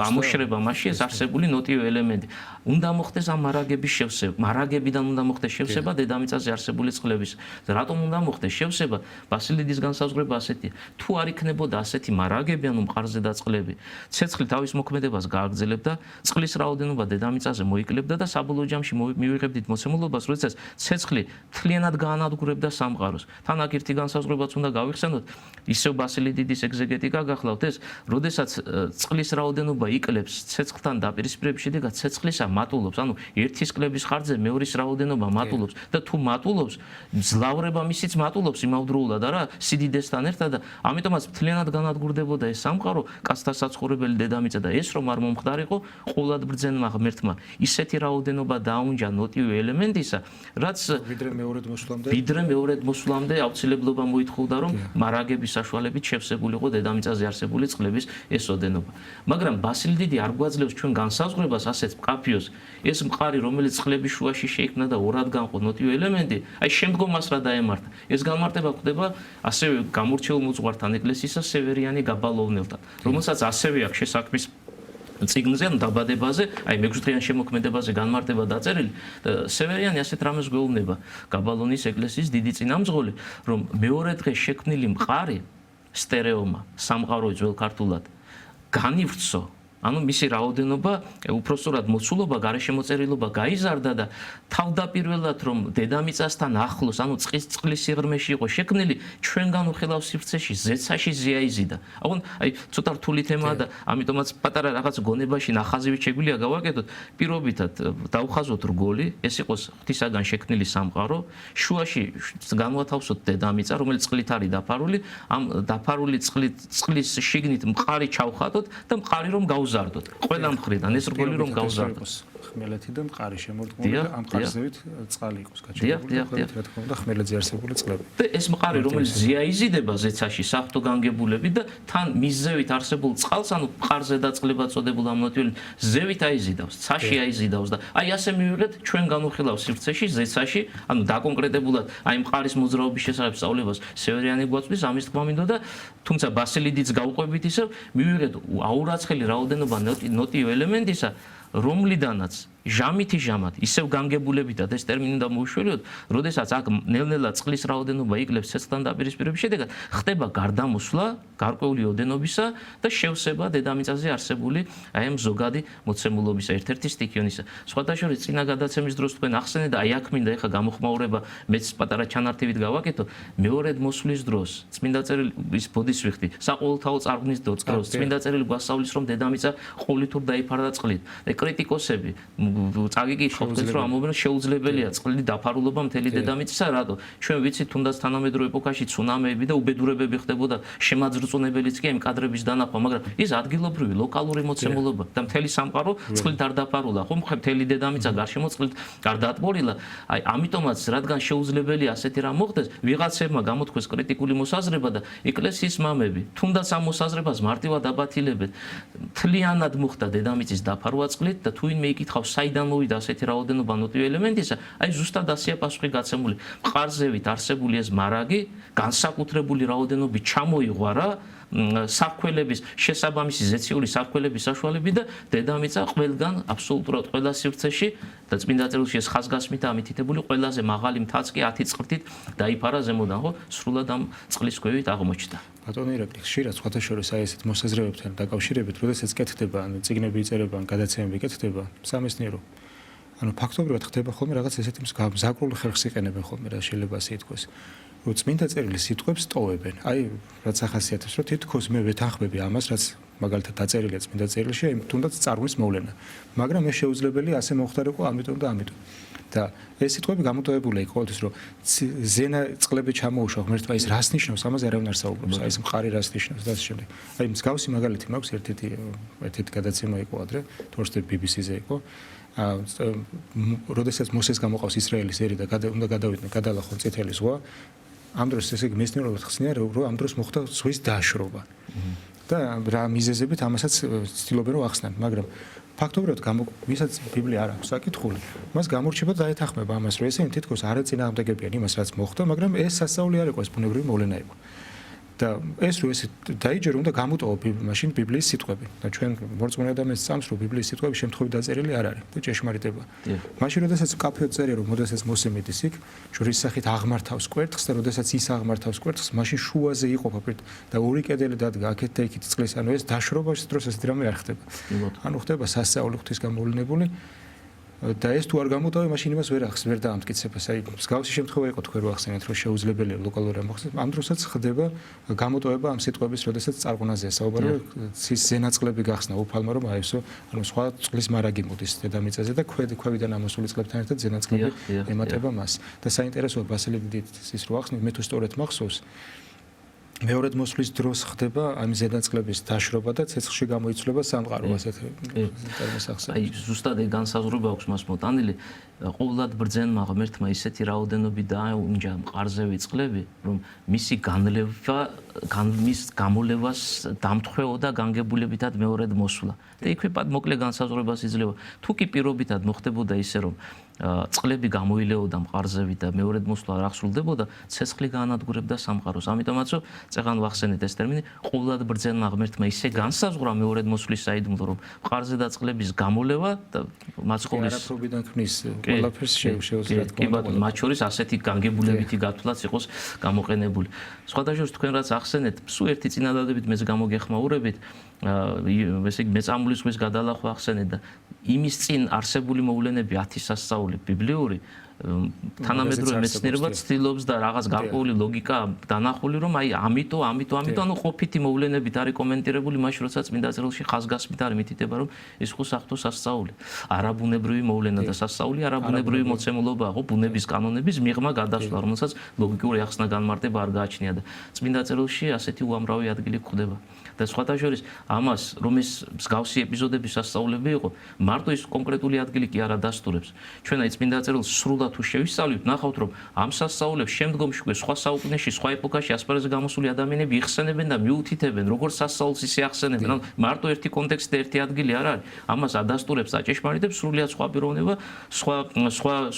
ამოშრება მასში ეს არსებული ნოტიო ელემენტი. უნდა მოხდეს ამ მარაგების შევსება. მარაგებიდან უნდა მოხდეს შევსება დედამიწაზე არსებული წყლების. რატომ უნდა მოხდეს შევსება? ბასილი დიდის განსაზღვრება ასეთია. თუ არ იქნებოდა ასეთი მარაგები, ანუ მყარზე და წყლები, ცეცხლი თავის მოქმედებას გააგრძელებდა, წყლის რაოდენობა დედამიწაზე მოიკლებდა და საბოლოო ჯამში მივიღებდით მოცემულობას, როდესაც ცეცხლი მთლიანად გაანადგურებდა სამყაროს. თან აქ ერთი განსაზღვრებაც უნდა გავიხსენოთ, ისევ ბასილი დიდის ეგზეგეტიკა გახლავთ ეს, როდესაც წყლის რაოდენობა იკლებს ცეცხლთან დაპირისპირების შედეგად ცეცხლისა მატულობს, ანუ ერთის კლების ხარჯზე მეორის რაოდენობა მატულობს და თუ მატულობს, მძლავრება მისიც მატულობს იმავდროულად, არა, სიდიდესთან ერთად და ამიტომაც მთლიანად განადგურდებოდა ეს სამყარო, კაცთა საცხოვრებელი დედამიწა და ეს რომ არ მომხდარიყო, ყოლად ბრძენმა ღმერთმა ისეთი რაოდენობა დაუნჯა ნოტიო ელემენტისა, რაც ვიდრე მეორედ მოსვლამდე აუცილებლობა მოითხოვდა, რომ მარაგების საშუალებით შევსებულიყო დედამიწაზე არსებული წყლების ეს ოდენობა. მაგრამ ბასილი დიდი არ გვაძლევს ჩვენ განსაზღვრებას ასეთ მყაფიოს, ეს მყარი, რომელიც წყლების შუაში შეიქმნა და ორად განყო ნოტიო ელემენტი, აი შემდგომას რა დაემართა. ეს განმარტება ხდება ასევე გამორჩეულ მოძღვართან ეკლესიისა სევერიანი გაბალოვნელთან, რომელსაც ასევე აქვს შესაქმის წიგნზე, ანუ დაბადებაზე, აი მეგზუდღიან შემოქმედებაზე განმარტება დაწერილი და სევერიანი ასეთ რამეს გვეუბნება გაბალონის ეკლესიის დიდი წინამძღოლი, რომ მეორე დღეს შექმნილი მყარი სტერეომა, სამყარო ძველ ქართულად განივრცო, ანუ მისი რაოდენობა, უпроსტურად მოცულობა, გარშემოწერილობა გაიზარდა და თავდაპირველად რომ დედამიწასთან ახლოს, ანუ წყლის სიღრმეში იყო შექმნილი, ჩვენგან უხილავ სივრცეში, ზეცაში ზეაიზიდა. აი ცოტა რთული თემაა და ამიტომაც პატარა რაღაც გონებაში ნახაზივით შეგვიძლია გავაკეთოთ, პირობითად დავხაზოთ რგოლი, ეს იყოს ღვთისაგან შექმნილი სამყარო, შუაში განვათავსოთ დედამიწა, რომელიც წყლით არის დაფარული, ამ დაფარული წყლის შიგნით მყარი ჩავხატოთ და მყარი რომ გავზარდოთ. ყველა მხრიდან ეს რგოლი რომ გავზარდოთ. ხმელეთი და მყარი შემორტყმული და ამ მყარზევით წყალი იყოს გაჩერებული და თქმა უნდა ხმელეთზე არსებული წყლები. და ეს მყარი რომელიც ზეაიზიდება ზეცაში საფრთხო განგებულებით და თან მისზევით არსებულ წყალს, ანუ მყარზე დაწყლება წოდებულ ამ ნოტიო ზევით აიზიდავს, ცაში აიზიდავს და აი ასე მივიღეთ ჩვენ განუხილავ სივრცეში, ზეცაში, ანუ დაკონკრეტებულად აი მყარის მოძრაობის შესახებ სწავლებას სევერიანი გვაწვდის, ამის თქმა მინდო და თუმცა ბასილი დიდს გავუყვებით ისევ მივიღეთ აურაცხელი რაოდენობა ნოტიო ელემენტისა, რომლიდანაც ჟამითი ჟამად ისევ განგებულებითად ეს ტერმინი უნდა მოუშველიოთ, როდესაც აქ ნელ-ნელა წყლის რაოდენობა იკლებს ცეცხლთან დაპირისპირების შედეგად, ხდება გარდამოსვლა გარკვეული ოდენობისა და შევსება დედამიწაზე არსებული აი ამ ზოგადი მოცემულობისა ერთ-ერთი სტიქიონისა. სხვათა შორის წინა გადაცემის დროს თქვენ ახსენეთ და აი აქ მინდა ეხა გამოხმაურება მეც პატარა ჩანართივით გავაკეთო, მეორედ მოსვლის დროს წმინდა წერილი ის ბოდისვიხთი საყოველთაო წარღვნის დროს წმინდა წერილი გვასწავლის რომ დედამიწა ყოვლითურ დაიფარდა წყლით და კრიტიკოსები წაგიკითხავთ რომ ამობენ შეუძლებელია წყლით დაფარულობა მთელი დედამიწისა, რატო? ჩვენ ვიცით თუნდაც თანამედროვე ეპოქაში ცუნამეები და უბედურებები ხდებოდა, შემაძრწუნებელიც კი იმ კადრების დანახვა, მაგრამ ის ადგილობრივი ლოკალური მოცემულობა და მთელი სამყარო წყლით არ დაფარულა, ხო? მთელი დედამიწა გარშემო წყლით არ დატბორილა. აი, ამიტომაც რადგან შეუძლებელია ასეთი რამ მოხდეს, ვიღაცებმა გამოთქვეს კრიტიკული მოსაზრება და ეკლესიის მამები, თუნდაც ამ მოსაზრებას მარტივად აბათილებენ. მთლიანად მოხდა დედამიწის დაფარვა წყლით და თუ ვინმე იკითხავს, საიდან მოვიდა ასეთი რაოდენობა ნოტიო ელემენტისა, აი ზუსტად ასეა პასუხი გაცემული. მყარზევით არსებული ეს მარაგი განსაკუთრებული რაოდენობით ჩამოიღვარა საქველების შესაბამისი ზეციური საქველების საშუალებით და დედამიწა ყველგან აბსოლუტურად ყველა სივრცეში და წმინდა წერილში ეს ხაზგასმით ამითითებული ყველაზე მაღალი მთაც კი 10 წრთით დაიფარა ზემოდან, ხო? სრულად ამ წყლის ქვევით აღმოჩნდა. ბატონო ირაკლი, ხშირად სხვათა შორის აი ესეთ მოსაზრებებთან დაკავშირებით, როდესაც კეთდება, ანუ წიგნები იწერება, გადაცემები კეთდება, სამეცნიერო ანუ ფაქტობრივად ხდება ხოლმე რაღაც ესეთი მზაკრული ხერხს იყენებენ ხოლმე რა შეიძლება ასე ითქვას. რომ წმინდა წერილის სიტყვებს ტოვებენ. აი რაც ახასიათებს, რომ თითქოს მე ვეთანხმები ამას, რაც მაგალითად დაწერილია წმინდა წერილში, აი თუნდაც წარღვნის მოვლენა. მაგრამ ეს შეუძლებელია ასე მოხდარიყო ამიტომ და ამიტომ. და ეს სიტყვები გამოტოვებულია ყოველთვის, რომ ზენა წყლები ჩამოუშვა ღმერთმა, ის რას ნიშნავს, ამაზე არავინ არ საუბრობს. აი ეს მყარი რას ნიშნავს და ასე შემდეგ. აი მსგავსი მაგალითი მაქვს ერთ-ერთი გადაცემა იყო ადრე, თორსტე BBC-ზე იყო. როდესაც მოსეს გამოყავს ისრაელის ერი და უნდა გადავიდნენ გადალახონ წითელი ზღვა, ამ დროს ესე მეცნიერულად ხსნიან, რომ ამ დროს მოხდა ზღვის დაშრობა. და რა მიზეზებით ამასაც ცდილობენ რომ ახსნან, მაგრამ ფაქტობრივად ვისაც ბიბლია არ აქვს საკითხული, მას გამორჩება და დაეთანხმება ამას, რომ ესენი თითქოს არ ეწინააღმდეგებიან იმას, რაც მოხდა, მაგრამ ეს სასწაული არ იყო, ეს ბუნებრივი მოვლენა იყო. და ეს რო ეს დაიჯერო უნდა გამოტოვო მაშინ ბიბლიის სიტყვები და ჩვენ მორწმუნე ადამიანს წამს რომ ბიბლიის სიტყვები შემთხვევით დაწერილი არ არის და ჭეშმარიტება. მაშინ როდესაც კაფეო წერია რომ მოდესაც მოსე მიდის იქ ჯვრის სახით აღმართავს კვერთხს და როდესაც ის აღმართავს კვერთხს მაშინ შუაზე იყოფა და ორი კედელი დადგა აქეთ და იქით წყლის ანუ ეს დაშრობაში დროს ეს დრამე არ ხდება. ანუ ხდება სასწაული ღვთის გამოვლენებული და ეს თუ არ გამოტოვე მაშინ იმას ვერ დაამტკიცებას. აი მსგავსი შემთხვევა იყო თქვენ რო ახსენეთ რომ შეუძლებელია ლოკალურ ამოხსნას. ამ დროსაც ხდება გამოტოვება ამ სიტყვების, როდესაც წარღუნაზეა საუბარი, ცის ზენაწყლები გახსნა უფალმა რომ აესო, ანუ სხვა წყლის მარაგი მოდის დედამიწაზე და ქვევიდან ამოსული წყლებთან ერთად ზენაწყლები ემატება მას. და საინტერესოა ბასილი დიდის ის რო ახსნით, მე თუ სწორედ მახსოვს მეორედ მოსვლის დროს ხდება ამ ზედაწყლების დაშრობა და ცეცხლში გამოიცვლება სამყარო ასეთ ტერმინს ახსენე. აი ზუსტად ეს განსაზღვრება აქვს მას მოტანილი. ყოვლად ბრძენმა ღმერთმა ისეთი რაოდენობით დააუნჯა მყარზევი წყლები, რომ მისი მის გამოლევას დამთხეოდა განგებულებითად მეორედ მოსვლა. და იქვე მოკლე განსაზღვრებას იძლევა. თუ კი პირობითად მოხდებოდა ისე, რომ წყლები გამოილეოდა მყარზევით და მეორედ მოსვლა არ აღსრულდებოდა, ცეცხლი გაანადგურებდა სამყაროს. ამიტომაც რომ წეღან ვახსენეთ ეს ტერმინი, ყოვლად ბრძენმა ღმერთმა ისე განსაზღვრა მეორედ მოსვლის საიდუმლო, რომ მყარზე და წყლების გამოლევა და მაცხოვრის არაფრობიდან ქმნის ყველაფერს შეუძლია კი ბატონო, მათ შორის ასეთი განგებულებითი გათვლაც იყოს გამოყენებული. სხვათა შორის თქვენ რაც ახსენეთ, სულ ერთი წინადადებით მეც გამოგეხმაურებით, ესე იგი მეწამული ზღვის გადალახვა ახსენეთ და იმის წინ არსებული მოვლენები 10 სასწაული ბიბლიური თანამედროვე მეცნიერება ცდილობს და რაღაც გარკვეული ლოგიკა დანახული რომ აი ამიტომ ანუ ყოფითი მოვლენებით არის კომენტირებული მაშინ როცა წმინდა წერილში ხაზგასმით არის მითითება რომ ეს ხო საღვთო სასწაული არაბუნებრივი მოვლენა და სასწაული არაბუნებრივი მოცემულობაა ხო ბუნების კანონების მიღმა გადასვლა რომელსაც ლოგიკური ახსნა განმარტება არ გააჩნია და წმინდა წერილში ასეთი უამრავი ადგილი გვხვდება და სხვათა შორის ამას რომ ეს მსგავსი ეპიზოდების სასწაულები იყო მარტო ის კონკრეტული ადგილი კი არ ადასტურებს ჩვენ აი წმინდა წერილს სრულად თუ შევისწავლით ნახავთ რომ ამ სასწაულებს შემდგომში სხვა საუკუნეში სხვა ეპოქაში ასპარეზზე გამოსული ადამიანები იხსენებენ და მიუთითებენ როგორც სასწაულს ისე ახსენებენ ანუ მარტო ერთი კონტექსტი და ერთი ადგილი არ არის ამას ადასტურებს აჭეშმარიტებს სრულიად სხვა პიროვნება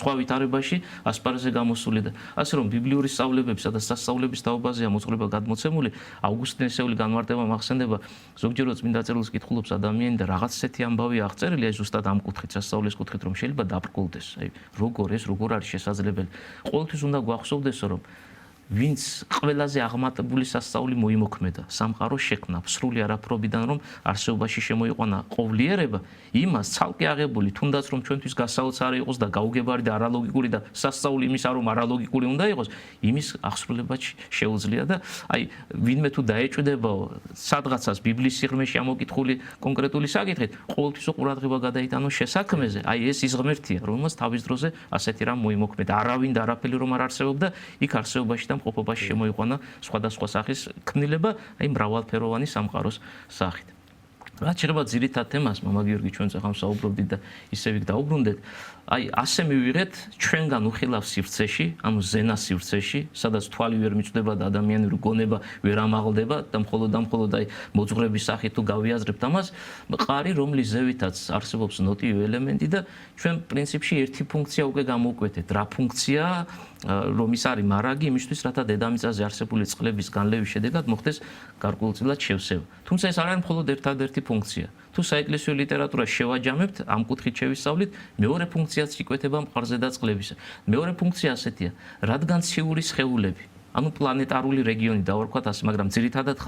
სხვა ვითარებაში ასპარეზზე გამოსული და ასე რომ ბიბლიური სწავლებებისა და სასწაულების თაობაზეა მოწყობა გადმოცემული ავგუსტინესეული განმარტება მახსენდება ზოგჯერაც წმინდა წერილს კითხულობს ადამიანი და რაღაც ასეთი ამბავი აღწერილი აი ზუსტად ამ კუთხით სასწაულის კუთხით რომ შეიძლება დაბრკოლდეს აი როგორ არის შესაძლებელი ყოველთვის უნდა გვახსოვდეს რომ ვინც ყველაზე აღმატებული სასწაული მოიმოქმედა, სამყარო შექმნა, სრული არაფრობიდან რომ არსებობაში შემოიყვანა ყოვლიერება, იმას ცალკე აღებული, თუნდაც რომ ჩვენთვის გასაოცარი იყოს და გაუგებარი და არალოგიკური და სასწაული იმისა რომ არალოგიკური უნდა იყოს, იმის აღსრულება შეუძლია და აი ვინმე თუ დაეჭვდებაო სადღაცას ბიბლიის სიღრმეში ამოკითხული კონკრეტული საკითხით, ყოველთვის ყურადღება გადაიტანოს შესაქმეზე, აი ეს ის ღმერთია, რომელმაც თავის დროზე ასეთი რამ მოიმოქმედა. არავინ და არაფერი რომ არ არსებობდა, იქ არსებობაში და მყოფობაში შემოიყვანა სხვადასხვა სახის ქმნილება, აი მრავალფეროვანი სამყაროს სახით. რაც შეეხება ძირითად თემას, მამა გიორგი ჩვენ წახამ საუბრობდით და ისევ იქ დაუბრუნდეთ, აი ასე მივიღეთ ჩვენგან უხილავ სივრცეში, ანუ ზენას სივრცეში, სადაც თვალი ვერ მიწვდება და ადამიანური გონება ვერ ამაღლდება და მხოლოდ აი მოძღვრების სახით თუ გავიაზრებთ ამას, მყარი, რომლის ზევითაც არსებობს ნოტიო ელემენტი და ჩვენ პრინციპში ერთი ფუნქცია უკვე გამოვკვეთეთ. რა ფუნქცია, რომ ის არის მარაგი იმისთვის, რათა დედამიწაზე არსებული წყლების განლევის შედეგად მოხდეს გარკვეულწილად შევსება. თუმცა ეს არ არის მხოლოდ ერთადერთი ფუნქცია. თუ საეკლესიო ლიტერატურას შევაჯამებთ, ამ კუთხით შევისწავლით, მეორე ფუნქციაც იკვეთება მყარზე და წყლებისა. მეორე ფუნქცია ასეთია, რადგან ციური სხეულები, ანუ პლანეტარული რეგიონი დავარქვათ ასე, მაგრამ ძირითადად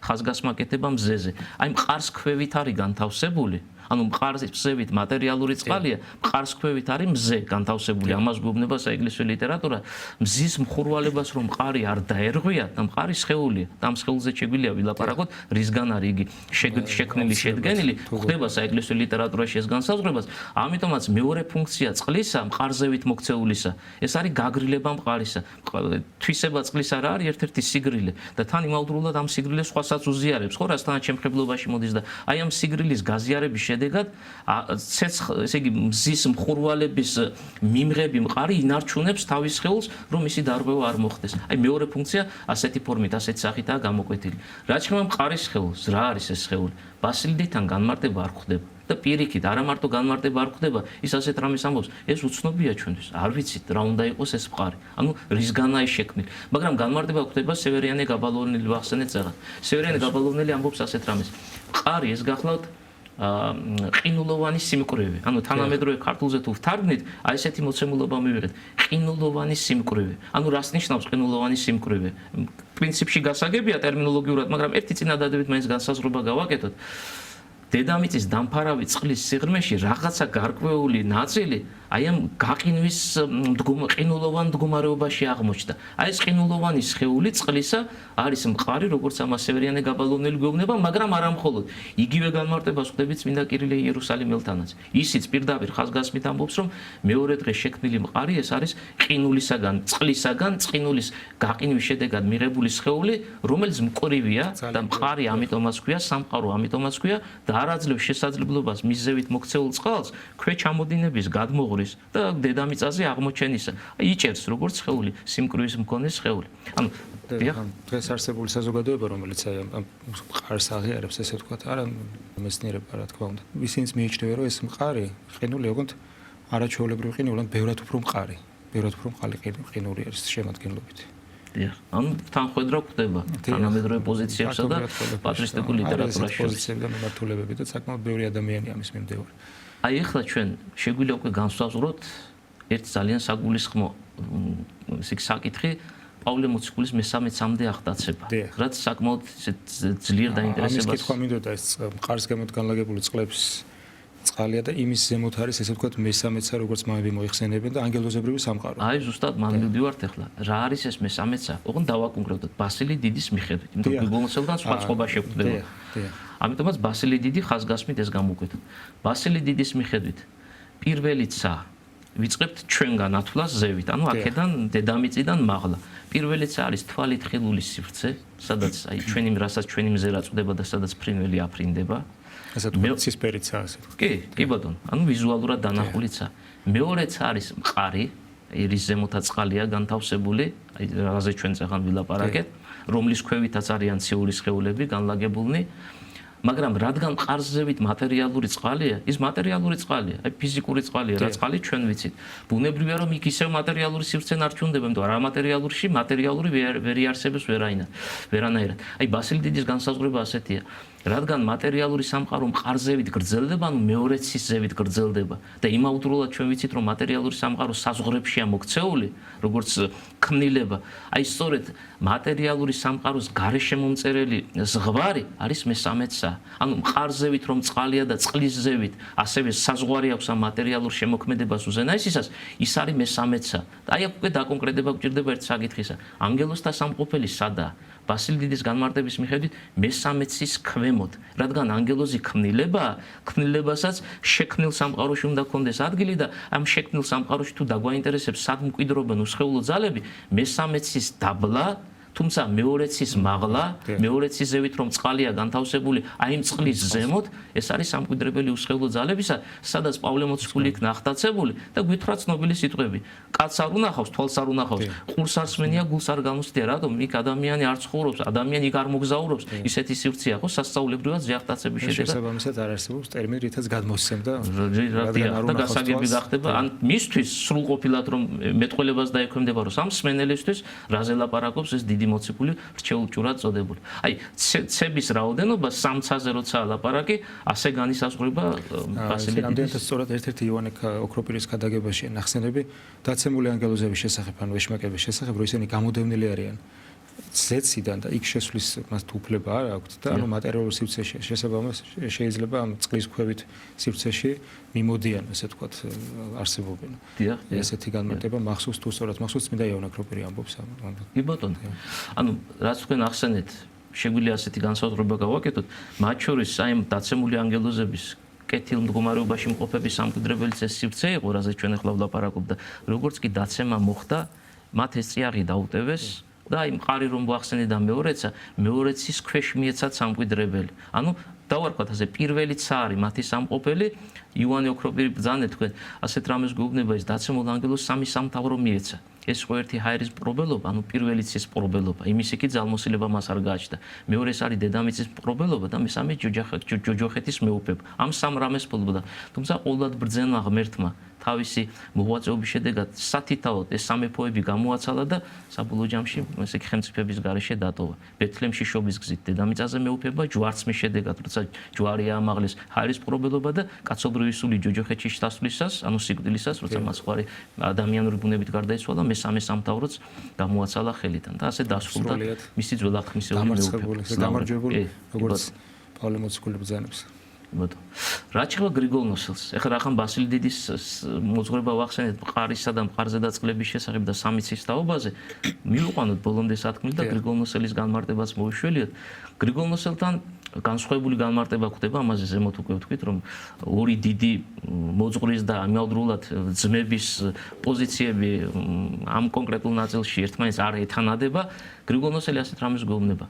ხაზგასმა კეთება მზეზე. აი მყარს ქვევით არის განთავსებული, ანუ მყარს მზევით მატერიალური წყალია, მყარს ქვევით არის მზე განთავსებული. ამას გვეუბნება საეკლესიო ლიტერატურა. მზის მხურვალებას რომ მყარი არ დაერღვია და მყარი სხეულია. და ამ სხეულზე შეგვიძლია ვილაპარაკოთ, რისგან არის იგი შექმნილი, შედგენილი, ხდება საეკლესიო ლიტერატურაში ეს განსაზღვრებას. ამიტომაც მეორე ფუნქცია წყლისა, მყარზევით მოქცეულისა, ეს არის გაგრილება მყარისა. თვისება წყლისა რა არის? ერთ-ერთი სიგრილე და თან იმავდროულად ამ სიგრილეს სხვასაც უზიარებს, ხო, რასთანაც შემხებლობაში მოდის და აი ამ სიგრილის გაზიარების შედეგად ესე იგი მზის მხურვალების მიმღები მყარი ინარჩუნებს თავის სხეულს, რომ მისი დარღვევა არ მოხდეს. აი მეორე ფუნქცია ასეთი ფორმით, ასეთი სახითაა გამოკვეთილი. რაც შეეხება მყარის სხეულს, რა არის ეს სხეული? ბასილიდთან განმარტება არ ხდება. და პირიქით, არა მარტო განმარტება არ ხდება, ის ასეთ რამეს ამბობს, ეს უცნობია ჩვენთვის. არ ვიცით რა უნდა იყოს ეს მყარი. ანუ რისგანაა ის შექმნილი. მაგრამ განმარტება ხდება სევერიანე გაბალონელი ვახსენეთ ზაღად. სევერიანე გაბალონელი ამბობს ასეთ რამეს. მყარი ეს გახლავთ ყინულოვანი სიმკვრივე. ანუ თანამედროვე ქართულზე თუ ვთარგმნით, აი ესეთი მოცემულობა მივიღეთ. ყინულოვანი სიმკვრივე. ანუ რას ნიშნავს ყინულოვანი სიმკვრივე? პრინციპში გასაგებია ტერმინოლოგიურად, მაგრამ ერთი წინადადებით მაინც განსაზღვრება გავაკეთოთ. დედამიწის დამფარავი წყლის სიღრმეში რაღაცა გარკვეული ნაწილი აი ამ გაყინვის ყინულოვან მდგომარეობაში აღმოჩნდა. აი ეს ყინულოვანი სხეული წყლისა არის მყარი, როგორც ამას სევერიანე გაბალონელი გვეუბნება, მაგრამ არა მხოლოდ. იგივე განმარტებას ხვდებით წმინდა კირილე იერუსალიმელთანაც. ისიც პირდაპირ ხაზგასმით ამბობს, რომ მეორე დღეს შექმნილი მყარი ეს არის ყინულისაგან, წყლისაგან, წყინულის გაყინვის შედეგად მიღებული სხეული, რომელიც მკვრივია და მყარი ამიტომაც ქვია, სამყარო ამიტომაც ქვია და არ აძლევს შესაძლებლობას მიზევით მოქცეულ წყალს ქვეჩამოდინების გადმოღ და დედამიწაზე აღმოჩენისა. იჭერს როგორც სხეული, სიმკვრივის მქონე სხეული. ანუ დღეს არსებული საზოგადოება, რომელიც აი ამ მყარს აღიარებს, ესე ვთქვათ, არა მეცნიერება, რა თქმა უნდა. ისინიც მიიჩნევენ, რომ ეს მყარი ყინული, ოღონდ არაჩვეულებრივი ყინული, ან ბევრად უფრო მყარი. ბევრად უფრო მყარი ყინული არის შემადგენლობით. ანუ თანხმედრა ხდება თანამედროვე პოზიციებსა და პატრისტიკულ ლიტერატურაში. პოზიციებიდან მიმართულებები და საკმაოდ ბევრი ადამიანი ამის მიმდევარი. აი ახლა ჩვენ შეგვიძლია უკვე განსვავსვროთ ერთ ძალიან საგულისხმო საკითხი პავლე მოციქულის მე-13-მდე აღტაცება, რაც საკმაოდ ძლიერ დაინტერესებას. ამის კითხვა მინდოდა ეს მყარს განლაგებული წყლებს წყალია და იმის ზემოთ არის ესე ვთქვათ მე-13-ცა, როგორც მამები მოიხსენებენ და ანგელოზებრივი სამყარო. აი ზუსტად მან მივდივართ ახლა. რა არის ეს მე-13-ცა? ოღონდ დავაკონკრეტოთ ბასილი დიდის მიხედვით, იმიტომ რომ ბიბლოსელთან სხვა წყობა შეგვხვდება. ამიტომაც ბასილი დიდი ხაზგასმით ეს გამოგვკვეთა. ბასილი დიდის მიხედვით პირველიცა ვიწყებთ ჩვენგან ათვლას ზევით, ანუ აქედან დედამიწიდან მაღლა. პირველიცა არის თვალით ხილული სივრცე, სადაც აი ჩვენი რასაც ჩვენი მზერა წვდება და სადაც ფრინველი აფრინდება. ასე თქვა ცისფერიცა ასე. კი ბატონო, ანუ ვიზუალურად დანახულიცა. მეორეც არის მყარი, რის ზემოთაც წყალია განთავსებული, აი რაზე ჩვენ წახან ვილაპარაკეთ, რომლის ქვევითაც არიან ციური სხეულები განლაგებულნი. მაგრამ რადგან მყარსზევით მატერიალური წყალია, ის მატერიალური წყალია, აი ფიზიკური წყალია, რა წყალი ჩვენ ვიცით. ბუნებრივია რომ იქ ისევ მატერიალური სივრცე ნარჩუნდება, იმიტომ რომ რა მატერიალურში მატერიალური ვერ იარსებებს ვერანაირად. აი ბასილი დიდის განსაზღვრება ასეთია. რადგან მატერიალური სამყარო მყარსზევით გრძელდება, ანუ მეორე ცისზევით გრძელდება და იმავდროულად ჩვენ ვიცით რომ მატერიალური სამყარო საზღვრებშია მოქცეული, როგორც ქმნილება. აი სწორედ მატერიალური სამყაროს გარშემომწერელი ზღვარი არის მე-13-ცა. ანუ მყარზევით რომ წყალია და წყლის ზევით, ასევე საზღვარი აქვს ამ მატერიალურ შემოქმედებას უზენაესისას, ის არის მე-13-ცა. და აი აქ უკვე დაკონკრეტება გვჭირდება ერთ საკითხისა. ანგელოზთა სამყოფელი სადაა? ბასილი დიდის განმარტების მიხედვით მე-13-ის ქვემოთ, რადგან ანგელოზი ქმნილებაა, ქმნილებასაც შექმნილ სამყაროში უნდა კონდეს ადგილი და ამ შექმნილ სამყაროში თუ დაგვაინტერესებს სად მკვიდრობენ უსხეულო ძალები, მე-13-ის დაბლა, თუმცა მეორეცის მაღლა, მეორეცის ზევით რომ წყალია განთავსებული, აი იმ წყლის ზემოთ, ეს არის სამკვიდრებელი უსხეულო ძალებისა, სადაც პავლე მოციქული იქნა ახტაცებული და გვითხრა ცნობილი სიტყვები. კაცს არ უნახავს, თვალს არ უნახავს, ყურს არ სმენია, გულს არ გამოსდია, რატომ? იქ ადამიანი არ ცხოვრობს, ადამიანი იქ არ მოგზაურობს, ისეთი სივრცეა, ხო, სასწაულებრივად ზიახტაცების შედეგად. შესაბამისად არ არსებობს ტერმინი, რითაც გადმოსცემდა და გასაგები გახდება, ან მისთვის სრულყოფილად რომ მეტყველებას დაექვემდებარო სამ სმენელისთვის, რაზე ლაპარაკობს ეს დიდი მოციქული რჩეულჭურად წოდებული. აი, ცების რაოდენობა 3-ზე როცა ლაპარაკი, ასე განისაზღვრება ბასილი დიდის. რამდენადაც სწორად ერთ-ერთი იოანე ოქროპირის გადაგებაში ნახსენები დაცემული ანგელოზების შესახებ, ანუ ვეშმაკების შესახებ, რომ ისინი გამოდევნილი არიან ზეციდან და იქ შესვლის მას უფლება არ აქვთ და ანუ მატერიალურ სივრცეში შესაბამისად შეიძლება ამ წყლის ქვევით სივრცეში მიმოდიან, ასე ვთქვათ, არსებობენ. ესეთი განმარტება მახსოვს თუ სწორად მახსოვს წმინდა იოანე ოქროპირი ამბობს ამ. კი ბატონო. ანუ რაც თქვენ ახსენეთ, შეგვიძლია ასეთი განსაზღვრება გავაკეთოთ, მათ შორის აი დაცემული ანგელოზების კეთილ მდგომარეობაში მყოფების სამკვიდრებელიც ეს სივრცე იყო, რაზეც ჩვენ ახლა ვლაპარაკობ და როგორც კი დაცემა მოხდა, მათ ეს წიაღი დაუტევეს და აი მყარი რომ ვახსენე და მეორეცის ქვეშ მიეცათ სამკვიდრებელი. ანუ დავარქვათ ასე პირველიც არის მათი სამყოფელი იოანე ოქროპირი ბრძანეთ თქვენ ასეთ რამეს გვეუბნება ის დაცემულ ანგელოზს სამი სამთავრო მიეცა. ეს ხო ერთი ჰაერის პრობელობა, ანუ პირველიც ის პრობელობა, იმის იქით ძალმოსილება მას არ გააჩნდა. მეორეს არის დედამიწის პრობელობა და მესამე ჯოჯოხეთის მეუფება. ამ სამ რამეს ფლობდა. თუმცა ყოველად ბრძენმა ღმერთმა თავისი მოღვაწეობის შედეგად სათითაოდ ეს სამეფოები გამოაცალა და საბოლოო ჯამში ესე ხელმწიფების გარეშე დატოვა. ბეთლემში შობის გზით დედამიწაზე მეუფება, ჯვარცმის შედეგად, როცა ჯვარი აამაღლეს ჰაერის პრობელობა და კაცობრიობის სული ჯოჯოხეთში დასვლისას, ანუ სიკვდილისას, როცა მასხვარი ადამიანური ბუნებით გარდაიცვალა, მესამე სამთავროც გამოაცალა ხელიდან და ასე დასრულდა მისი ძველახმისეული მეუფება. გამარჯვებული, როგორც პავლე მოციქული ბრძანებს. რაც შეეხება გრიგოლ ნოსელს, ეხლა რახან ბასილი დიდის მოძღვრება ვახსენეთ მყარისა და მყარზე დაწყლების შესახებ და სამიცის თაობაზე, მივიყვანოთ ბოლომდე სათქმელი და გრიგოლ ნოსელის განმარტებას მოვიშველიოთ. გრიგოლ ნოსელთან განსხვავებული განმარტება ხდება, ამაზე ზემოთ უკვე ვთქვით, რომ ორი დიდი მოძღვრის და ამავდროულად ძმების პოზიციები ამ კონკრეტულ ნაწილში ერთმანეთს არ ეთანადება. გრიგოლ ნოსელი ასეთ რამეს გვეუბნება.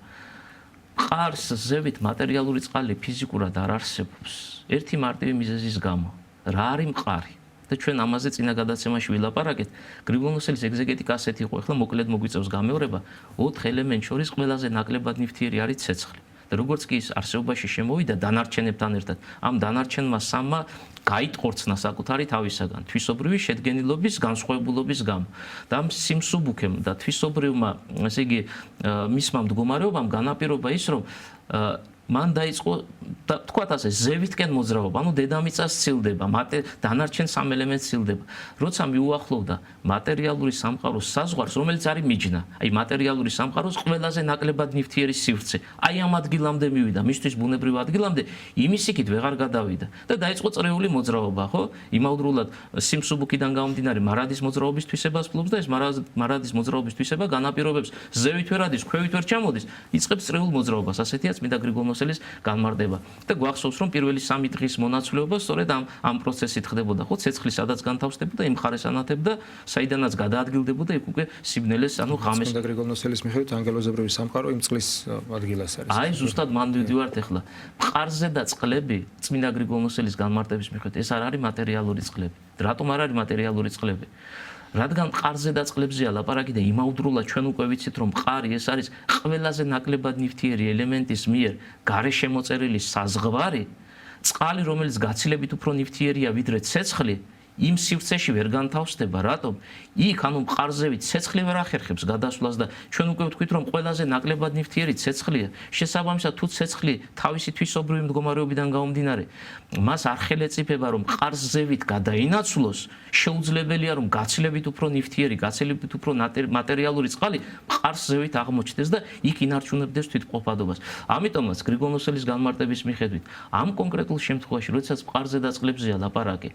მყარს ზევით მატერიალური წყალი ფიზიკურად არ არსებობს. ერთი მარტივი მიზეზის გამო. რა არის მყარი? და ჩვენ ამაზე წინა გადაცემაში ვილაპარაკეთ. გრიგოლ ნოსელის ეგზეგეტიკა ასეთი იყო, ახლა მოკლედ მოგვიწევს გამეორება, 4 ელემენტ შორის ყველაზე ნაკლებად ნივთიერი არის ცეცხლი. და როგორც კი ის არსებობაში შემოვიდა დანარჩენებთან ერთად, ამ დანარჩენმა სამმა გაიტყორცნა საკუთარი თავისაგან თვისობრივი შედგენილობის განსხვავებულობის გამო. და ამ სიმსუბუქემ და თვისობრივმა, ესე იგი, მისმა მდგომარეობამ განაპირობა ის, რომ მან დაიწყო და თქვათ ასე ზევითკენ მოძრაობა, ანუ დედამიწა სცილდება, დანარჩენ სამ ელემენტს სცილდება. როცა მიუახლოვდა მატერიალური სამყაროს საზღვარს, რომელიც არის მიჯნა, აი მატერიალური სამყაროს ყველაზე ნაკლებად ნივთიერი სივრცე, აი ამ ადგილამდე მივიდა, მისთვის ბუნებრივ ადგილამდე, იმის იქით ვეღარ გადავიდა და დაიწყო წრიული მოძრაობა, ხო? იმავდროულად სიმსუბუქიდან გამომდინარე მარადის მოძრაობის თვისებას ფლობს და ეს მარადის მოძრაობის თვისება განაპირობებს ზევით ვერ ადის, ქვევით ვერ ჩამოდის, იწყებს წრეულ მოძრაობას, ასეთია წმინდა გრიგოლ ნოსელის განმარტება. და გვახსოვს რომ პირველი 3 დღის მონაცვლეობა სწორედ ამ პროცესით ხდებოდა, ხო, ცეცხლი სადაც განთავსდებოდა, იმ ხარეს ანათებდა, საიდანაც გადაადგილდებოდა იქ უკვე სიბნელეს, ანუ ღამეს. წმინდა გრიგოლ ნოსელის მიხედვით ანგელოზებრივი სამყარო იმ წყლის ადგილას არის. აი ზუსტად მან ვიდივართ ახლა. მყარზე და წყლები, წმინდა გრიგოლ ნოსელის განმარტების მიხედვით, ეს არ არის მატერიალური წყლები. რატომ არ არის მატერიალური წყლები? რადგან მყარზე და წყლებზეა ლაპარაკი და იმავდროულად ჩვენ უკვე ვიცით რომ მყარი ეს არის ყველაზე ნაკლებად ნივთიერი ელემენტის მიერ გარშემოწერილი საზღვარი, წყალი რომელიც გაცილებით უფრო ნივთიერია ვიდრე ცეცხლი, იმ სივრცეში ვერ განთავსდება, რატომ? იქ ანუ მყარზევით ცეცხლი ვერ ახერხებს გადასვლას და ჩვენ უკვე ვთქვით, რომ ყველაზე ნაკლებად ნივთიერი ცეცხლია. შესაბამისად, თუ ცეცხლი თავისი თვისობრივი მდგომარეობიდან გამომდინარე, მას არ ხელეწიფება, რომ მყარზევით გადაინაცვლოს, შეუძლებელია, რომ გაცილებით უფრო ნივთიერი, გაცილებით უფრო მატერიალური წყალი მყარზევით აღმოჩნდეს და იქ ინარჩუნებდეს თვითმყოფადობას. ამიტომაც გრიგოლ-ნოსელის განმარტების მიხედვით, ამ კონკრეტულ შემთხვევაში, როდესაც მყარზე და წყლებზეა ლაპარაკი,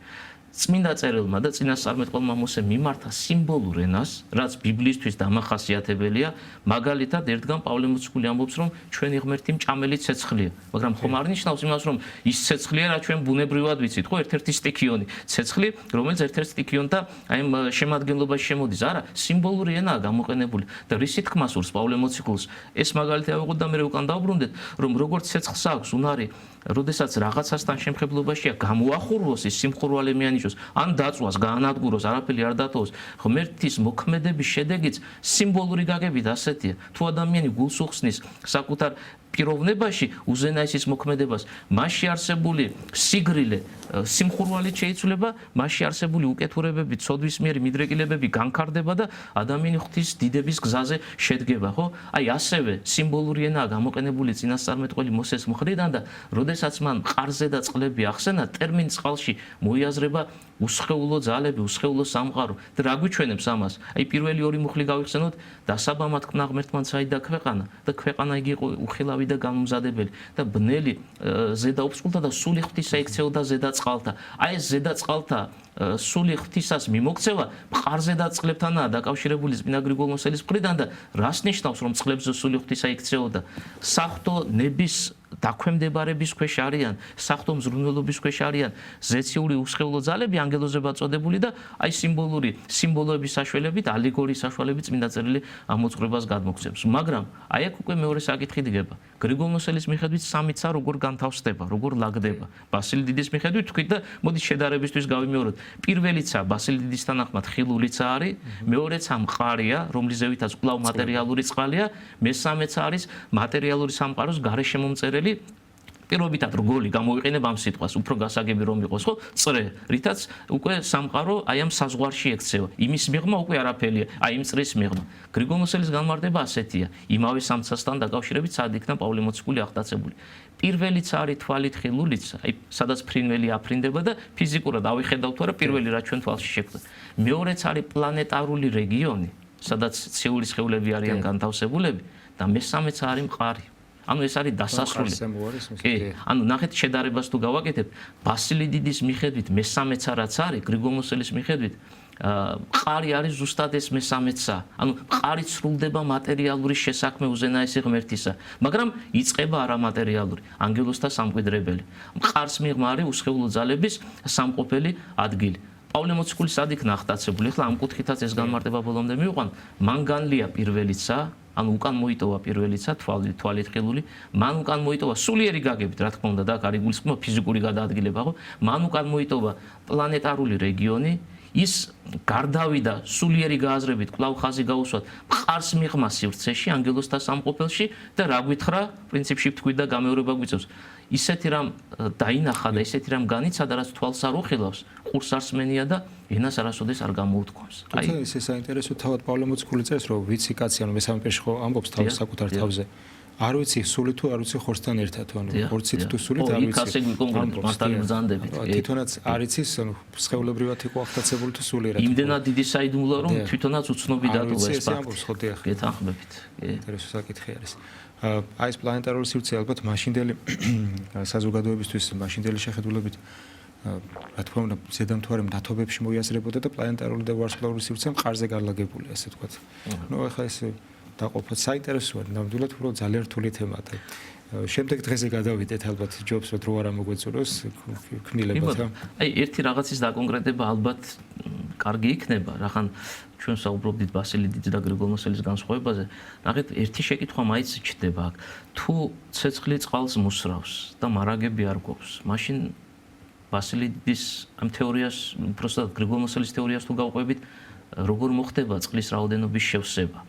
წმინდა წერილმა და წინასწარმეტყველმა მოსემ მიმართა სიმბოლურ ენას, რაც ბიბლიისთვის დამახასიათებელია, მაგალითად ერთგან პავლე მოციქული ამბობს, რომ ჩვენი ღმერთი მჭამელი ცეცხლია, მაგრამ ხომ არ ნიშნავს იმას, რომ ის ცეცხლია, რაც ჩვენ ბუნებრივად ვიცით, ხო, ერთ-ერთი სტიქიონი ცეცხლი, რომელიც ერთ-ერთ სტიქიონთა აი ამ შემადგენლობაში შემოდის. არა, სიმბოლური ენაა გამოყენებული და რისი თქმა სურს პავლე მოციქულს. ეს მაგალითი ავიღოთ და მე უკან დავბრუნდეთ, რომ როგორც ცეცხლს აქვს უნარი, როდესაც რაღაცასთან შემხებლობაშია გამოახურვოს ის სიმხურვალე მიანიჭოს, ან დაწვას, გაანადგუროს, არაფერი არ დატოვოს. ღმერთის მოქმედების შედეგიც სიმბოლური გაგებით ასეთია. თუ ადამიანი გულს უხსნის საკუთარ პიროვნებაში უზენაესის მოქმედებას, მასში არსებული სიგრილე სიმხურვალით შეიცვლება, მასში არსებული უკეთურებები, ცოდვისმიერი მიდრეკილებები განქარდება და ადამიანი ღვთის დიდების გზაზე შედგება, ხო? აი ასევე სიმბოლური ენაა გამოყენებული წინასწარმეტყველი მოსეს მხრიდან და როდესაც მან მყარზე და წყლები ახსენა, ტერმინ წყალში მოიაზრება უსხეულო ძალები, უსხეულო სამყარო. და რა გვიჩვენებს ამას? აი პირველი ორი მუხლი გავიხსენოთ, დასაბამად ქნა ღმერთმა ცაიდა ქვეყანა და ქვეყანა იგი იყო უხილავი და გამომზადებელი და ბნელი ზედა ოფსკულთა და სული ღვთისა იქცეოდა ზედა წყალთა. აი ეს ზედა წყალთა სული ღვთისას მიმოქცევა მყარზე და წყლებთანაა დაკავშირებული წმინდა გრიგოლ-ნოსელის მხრიდან და რას ნიშნავს, რომ წყლებზე სული ღვთისა იქცეოდა? საღვთო ნების დაქვემდებარების ქვეშ არიან, საღვთო მზრუნველობის ქვეშ არიან ზეციური უსხეულო ძალები, ანგელოზებად წოდებული და აი სიმბოლოების საშუალებით, ალეგორიის საშუალებით წმინდა წერილი ამოწყრებას გადმოგვცემს. მაგრამ აი აქ უკვე მეორე საკითხი დგება. გრიგოლ-ნოსელის მიხედვით სამი ცა როგორ განთავსდება, როგორ ლაგდება. ბასილი დიდის მიხედვით თქვით და მოდით შედარებისთვის გავიმეოროთ. პირველი ცა ბასილი დიდის თანახმად ხილული ცა არის, მეორე ცა მყარია, რომლის ზევითაც კვლავ მატერიალური წყალია, მესამე ცა არის მატერიალური სამყაროს გარშემომწერელი პირობითად რგოლი გამოვიყენებ ამ სიტყვას, უფრო გასაგები რომ იყოს, ხო? წრე, რითაც უკვე სამყარო აი ამ საზღვარში ექცევა. იმის მიღმა უკვე არაფერია, აი იმ წრის მიღმა. გრიგოლ-ნოსელის განმარტება ასეთია, იმავე სამცასთან დაკავშირებით სად იქნა პავლე მოციქული აღტაცებული. პირველიც არის თვალით ხილულიც, აი სადაც ფრინველი აფრინდება და ფიზიკურად ავიხედავთ თუ არა პირველი რა ჩვენ თვალში შექმნა. მეორეც არის პლანეტარული რეგიონი, სადაც ციური სხეულები არიან განთავსებულები და მესამეც არის მყარი. ანუ ეს არის დასასრული. კი, ანუ ნახეთ შედარებას თუ გავაკეთებ, ბასილი დიდის მიხედვით მესამეც რაც არის, გრიგოლ-ნოსელის მიხედვით მყარი არის ზუსტად ეს მესამეცა. ანუ მყარი სრულდება მატერიალური შესაქმე უზენაესი ღმერთისა, მაგრამ იწყება არამატერიალური, ანგელოზთა სამკვიდრებელი. მყარს მიღმა არის უსხეულო ძალების სამყოფელი ადგილი. პავლე მოციქული სად იქნა აღტაცებული? ახლა ამ კუთხითაც ეს განმარტება ბოლომდე მივიყვან. მან განლია პირველიცა, ანუ უკან მოიტოვა პირველიცა თვალით ხილული, მან უკან მოიტოვა სულიერი გაგებით, რა თქმა უნდა და აქ არის გულისხმობა ფიზიკური გადაადგილება, ხო? მან უკან მოიტოვა პლანეტარული რეგიონი, ის გარდავიდა სულიერი გააზრებით, კვლავ ხაზი გაუსვათ მყარს მიღმა სივრცეში, ანგელოზთა სამყოფელში და რა გვითხრა, პრინციპში ვთქვით და გამეორება გვიწევს. ისეთი რამ დაინახა და ისეთი რამ განიცადა, რაც თვალს არ უხილავს, ყურს არ სმენია და ენას არასოდეს არ გამოუთქვამს. აი ეს საინტერესო თავად პავლე მოციქული წერს, რომ ვიცი კაცი, ანუ მესამე პერში ხო ამბობს თავის საკუთარ თავზე. არ ვიცი სული თუ არ ვიცი ხორცთან ერთად, ანუ ხორცით თუ სულით არ ვიცი. იქ ასე კონკრეტულად მასთან ბრძანდებით. თვითონაც არ იცის, ანუ სხეულებრივად იყო აღტაცებული თუ სული რა. იმდენად დიდი საიდუმლოა, რომ თვითონაც უცნობი დატოვა ეს ფაქტი. ამბობს ხო დიახ. გეთანხმებით. ინტერესო საკითხი არის. აი ეს პლანეტარული სივრცე ალბათ მაშინდელი საზოგადოებისთვის მაშინდელი შეხედულებით რა თქმა უნდა ზედამთვარე მდათობებში მოიაზრებოდა და პლანეტარული და ვარსკვლავური სივრცე მყარზე განლაგებული ასე ვთქვათ. ნუ ახლა ეს დაყოფა საინტერესოა, ნამდვილად უფრო ძალიან რთული თემაა და შემდეგ დღეზე გადავიდეთ ალბათ ჯობს რომ დრო არ მოგვეწუროს ქმნილებად რა. აი ერთი რაღაცის დაკონკრეტება ალბათ კარგი იქნება, რახან ჩვენ საუბრობდით ბასილი დიდის და გრიგოლ-ნოსელის განსხვავებაზე. ნახეთ, ერთი შეკითხვა მაინც ჩდება აქ. თუ ცეცხლი წყალს მოსრავს და მარაგები არ გვაქვს, მაშინ ბასილი დიდის ამ თეორიას, უბრალოდ გრიგოლ-ნოსელის თეორიას თუ გავყვებით, როგორ მოხდება წყლის რაოდენობის შევსება.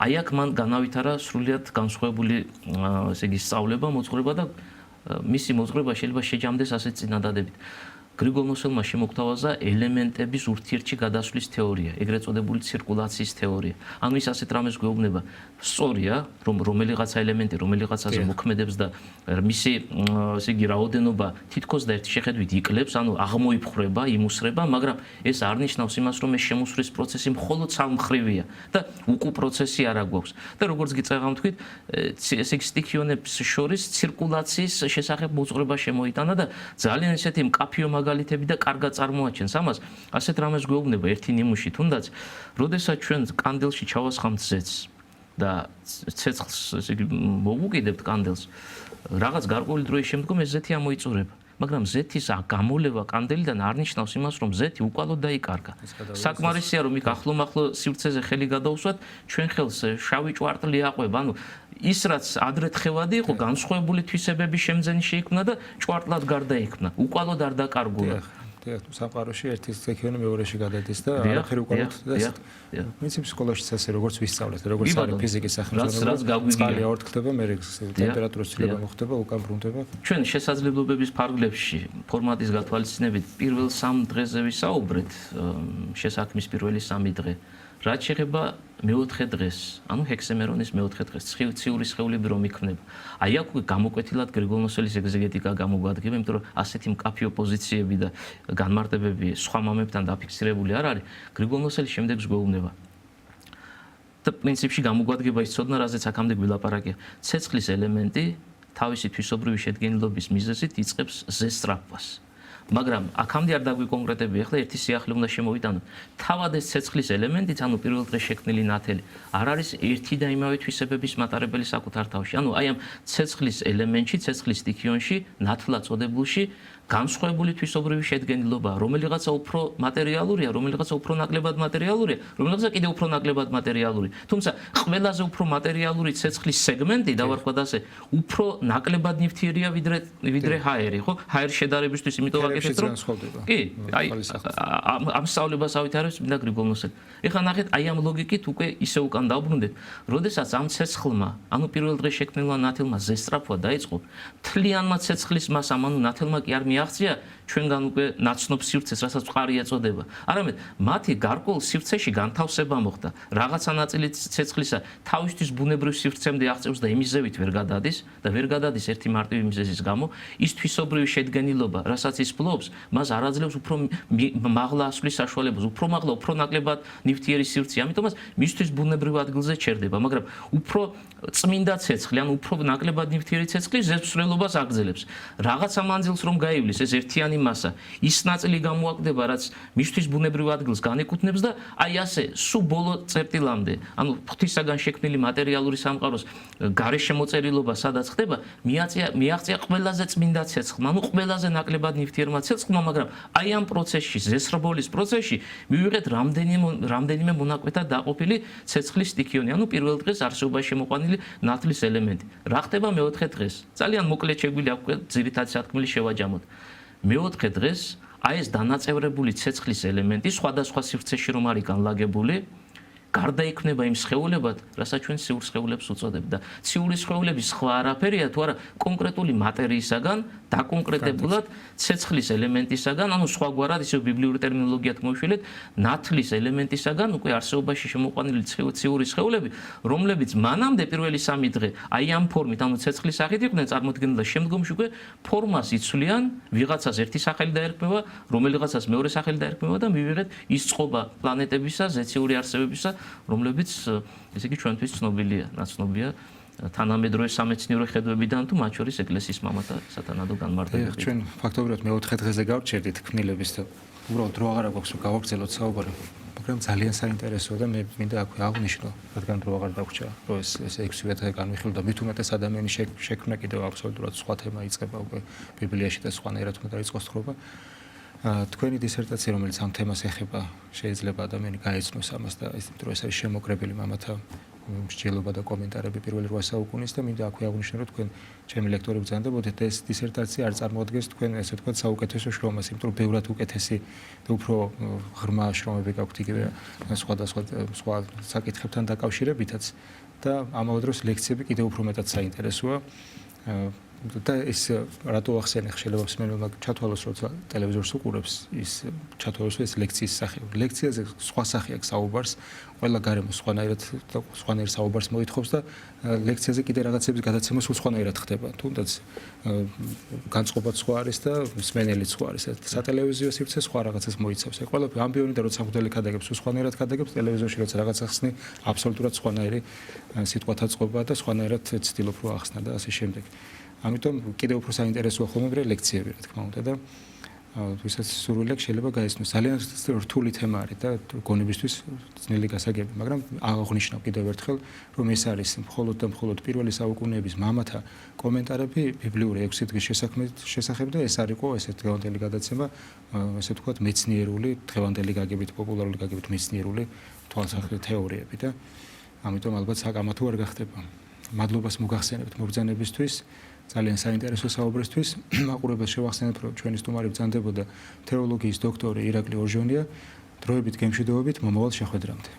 აი აქ მან განავითარა სრულიად განსხვავებული ესე იგი სწავლება, მოძღვრება და მისი მოძღვრება შეიძლება შეჯამდეს ასეთ წინადადებით. გრიგოლ ნოსელმა შემოგთავაზა ელემენტების ურთიერთში გადასვლის თეორია, ეგრეთ წოდებული ცირკულაციის თეორია. ანუ ის ასეთ რამეს გვეუბნება, სწორია, რომ რომელიღაცა ელემენტი რომელიღაცაზე მოქმედებს და მისი ესე იგი რაოდენობა თითქოს და ერთი შეხედვით იკლებს, ანუ აღმოიფხრება, იმუსრება, მაგრამ ეს არ ნიშნავს იმას, რომ ეს შემუსვრის პროცესი მხოლოდ სამმხრივია და უკუ პროცესი არ აგვაქვს. და როგორც გიწევამ თქვით, ესე იგი სტიქიონებს შორის ცირკულაციის შესახებ მოძღვრება შემოიტანა და ძალიან ესეთი მკაფიო მაგალითები და კარგად წარმოაჩენს ამას. ასეთ რამეს გვეუბნება ერთი ნიმუში თუნდაც, როდესაც ჩვენ კანდელში ჩავასხამთ ზეთს და ცეცხლს ესე იგი მოვუკიდებთ კანდელს, რაღაც გარკვეული დროის შემდგომ ეს ზეთი ამოიწურება. მაგრამ ზეთის გამოლევა კანდელიდან არ ნიშნავს იმას, რომ ზეთი უკვალოდ დაიკარგა. საკმარისია, რომ იქ ახლომახლო სივრცეზე ხელი გადაუსვათ, ჩვენ ხელს შავი ჭვარტლი აყვება. ანუ ის რაც ადრე თხევადი იყო, განსხვავებული თვისებების შემძენი შეიქმნა და ჭვარტლად გარდაიქმნა. უკვალოდ არ დაკარგულა. სამყაროში ერთი სტიქიონი მეორეში გადადის და არაფერი უკვალოდ და პრინციპი სკოლაშიც ასე როგორც ვისწავლეთ, როგორც არის ფიზიკის სახელმძღვანელო, წყალი აორთქლდება, მე ტემპერატურის ცვლილება მოხდება, უკან ბრუნდება. ჩვენ შესაძლებლობების ფარგლებში ფორმატის გათვალისწინებით პირველ 3 დღეზე ვისაუბრეთ, შესაქმის პირველი 3 დღე. რაც შეეხება მეოთხე დღეს, ანუ ჰექსემერონის მეოთხე დღეს, ციური სხეულები რომ იქმნება. აი აქ გამოკვეთილად გრიგოლ ნოსელის ეგზეგეტიკა გამოგვადგება, იმიტომ რომ ასეთი მკაფიო პოზიციები და განმარტებები სხვა მამებთან დაფიქსირებული არ არის. გრიგოლ ნოსელი შემდეგს გვეუბნება. და პრინციპში გამოგვადგება ის ცოდნა, რაზეც აქამდე გვილაპარაკია. ცეცხლის ელემენტი თავისი თვისობრივი შედგენილობის მიზეზით იწყებს ზესწრაფვას. მაგრამ აქამდე არ დაგვიკონკრეტები, ახლა ერთი სიახლე უნდა შემოვიტანოთ. თავად ეს ცეცხლის ელემენტიც, ანუ პირველ დღეს შექმნილი ნათელი, არ არის ერთი და იმავე თვისებების მატარებელი საკუთარ თავში. ანუ აი ამ ცეცხლის ელემენტში, ცეცხლის სტიქიონში, ნათლად წოდებულში განსხვავებული თვისობრივი შედგენილობა, რომელიღაცა უფრო მატერიალურია, რომელიღაცა უფრო ნაკლებად მატერიალურია, რომელიღაცა კიდევ უფრო ნაკლებად მატერიალური. თუმცა ყველაზე უფრო მატერიალური ცეცხლის სეგმენტი, დავარქვათ ასე, უფრო ნაკლებად ნივთიერია ვიდრე ჰაერი, ხო? ჰაერის შედარებისთვის იმიტომ ვაკეთებ, რომ კი, აი ამ სწავლებას ავითარებს მინდა გრიგოლ ნოსელი. ეხლა ნახეთ, აი ამ ლოგიკით უკვე ისე უკან დავბრუნდეთ, როდესაც ამ ცეცხლმა, ანუ პირველ დღეს შექმნილმა ნათელმა ზესწრაფვა დაიწყო, მთლიანმა ცეცხლის მასამ, ანუ ნათელმა კი არ აღწია ჩვენგან უკვე ნაცნობ სივრცეს, რასაც მყარი ეწოდება. არამედ მათი გარკვეულ სივრცეში განთავსება მოხდა. რაღაცა ნაწილი ცეცხლისა თავისთვის ბუნებრივ სივრცემდე აღწევს და იმის ზევით ვერ გადადის და ვერ გადადის ერთი მარტივი მიზეზის გამო, ის თვისობრივი შედგენილობა, რასაც ის ფლობს, მას არ აძლევს უფრო მაღლა ასვლის საშუალებას, უფრო მაღლა, უფრო ნაკლებად ნივთიერი სივრცე. ამიტომაც მისთვის ბუნებრივ ადგილზე ჩერდება, მაგრამ უფრო წმინდა ცეცხლი, ან უფრო ნაკლებად ნივთიერი ცეცხლი ზესწრელობას აგრძელებს. რაღაცა მანძილს რომ გაივლის ეს ერთიანი მასა, ის ნაწილი გამოაკვდება, რაც მისთვის ბუნებრივ ადგილს განეკუთვნებს და აი ასე სულ ბოლო წერტილამდე, ანუ ღვთისაგან შექმნილი მატერიალური სამყაროს გარეშე მოწერილობა სადაც ხდება, მიაღწია ყველაზე წმინდა ცეცხლმა, ანუ ყველაზე ნაკლებად ნივთიერმა ცეცხლმა, მაგრამ აი ამ პროცესში, ზესრბოლის პროცესში მივიღეთ რამდენიმე მონაკვეთად დაყოფილი ცეცხლის სტიქიონი, ანუ პირველ დღეს არსებობაში შემოყვანილი ნათლის ელემენტი. რა ხდება მეოთხე დღეს? ძალიან მოკლედ შეგვიძლია ძირითადი სათქმელი შევაჯამოთ. მეოთხე დღეს აი ეს დანაწევრებული ცეცხლის ელემენტი სხვადასხვა სივრცეში რომ არის განლაგებული, გარდაიქმნება იმ სხეულებად, რასაც ჩვენ ციურ სხეულებს უწოდებთ და ციური სხეულები სხვა არაფერია თუ არა კონკრეტული მატერიისაგან დაკონკრეტებულად ცეცხლის ელემენტისაგან, ანუ სხვაგვარად ისე ბიბლიური ტერმინოლოგიით მოვშვილეთ, ნათლის ელემენტისაგან უკვე არსებობაში შემოყვანილი ციური სხეულები, რომლებიც მანამდე პირველი 3 დღე აი ამ ფორმით, ანუ ცეცხლის სახით იყვნენ წარმოდგენილ და შემდგომში უკვე ფორმას იცვლიან, ვიღაცას ერთი სახელი დაერქმევა, რომელიღაცას მეორე სახელი დაერქმევა და მივიღეთ ის წყობა პლანეტებისა, ზეციური არსებებისა, რომლებიც ესე იგი ჩვენთვის ცნობილია, ნაცნობია თანამედროვე სამეცნიერო ხედვებიდან თუ მათ შორის ეკლესიის მამათა სათანადო განმარტებები. ჩვენ ფაქტობრივად მეოთხე დღეზე გავჩერდით ქმნილების და უბრალოდ დრო აღარ აქვს რომ გავაგრძელოთ საუბარი, მაგრამ ძალიან საინტერესოა და მე მინდა აქვე აღვნიშნო, რადგან დრო აღარ დაგვჭირა, რომ ეს 6-ვე დღე განვიხილო და მით უმეტეს ადამიანის შექმნა კიდევ აბსოლუტურად სხვა თემა იწყება უკვე ბიბლიაში და სხვანაირად უნდა დაიწყოს თხრობა. თქვენი დისერტაცია, რომელიც ამ თემას ეხება, შეიძლება ადამიანი გაეცნოს ამას და იმიტომ რომ ეს არის შემოკრებილი მამათა მსჯელობა და კომენტარები პირველი 8 საუკუნის და მინდა აქვე აღვნიშნო, რომ თქვენ ჩემი ლექტორები ბრძანდებოდეთ ეს დისერტაცია არ წარმოადგენს თქვენ ესე ვთქვათ საუკეთესო შრომას, იმიტომ რომ ბევრად უკეთესი და უფრო ღრმა შრომები გაქვთ იგივე სხვა საკითხებთან დაკავშირებითაც და ამავე დროს ლექციები კიდევ უფრო მეტად საინტერესოა. და ის რატო ახსენე შეიძლება მსმენელმა ჩათვალოს როცა ტელევიზორს უყურებს ის ჩათვალოს ეს ლექციის სახე. ლექციაზე სხვა სახე აქვს საუბარს, ყველა გარემო სხვანაირად და სხვანაირ საუბარს მოითხოვს და ლექციაზე კიდე რაღაცების გადაცემა სულ სხვანაირად ხდება. თუნდაც განწყობაც სხვა არის და მსმენელიც სხვა არის. სატელევიზიო სივრცე სხვა რაღაცას მოიცავს. ეს ყველაფერი ამბიონი და როცა მღვდელი ქადაგებს სულ სხვანაირად ქადაგებს ტელევიზორში როცა რაღაცა ხსნი აბსოლუტურად სხვანაირი სიტყვათა წყობა და სხვანაირად ცდილობ რო ახსნა და ასე შემდეგ. ამიტომ კიდევ უფრო საინტერესოა ხოლმე ლექციები, რა თქმა უნდა და ვისაც სურვილი აქვს შეიძლება გაიცნოს. ძალიან რთული თემა არის და გონებისთვის ძნელი გასაგები, მაგრამ აღნიშნავ კიდევ ერთხელ, რომ ეს არის მხოლოდ და მხოლოდ პირველი საუკუნეების მამათა კომენტარები ბიბლიური 6 დღის შესახებ და ეს არ იყო ესეთ დღევანდელი გადაცემა, ესე ვთქვათ, მეცნიერული, დღევანდელი გაგებით, პოპულარული გაგებით მეცნიერული თვალსაჩინო თეორიები და ამიტომ ალბათ საკამათო არ გახდება. მადლობას მოგახსენებთ მობრძანებისთვის. ძალიან საინტერესო საუბრისთვის. მაყურებელს შევახსენებ, რომ ჩვენი სტუმარი ბრძანდებოდა თეოლოგიის დოქტორი ირაკლი ორჟონია. დროებით გემშვიდობებით მომავალ შეხვედრამდე.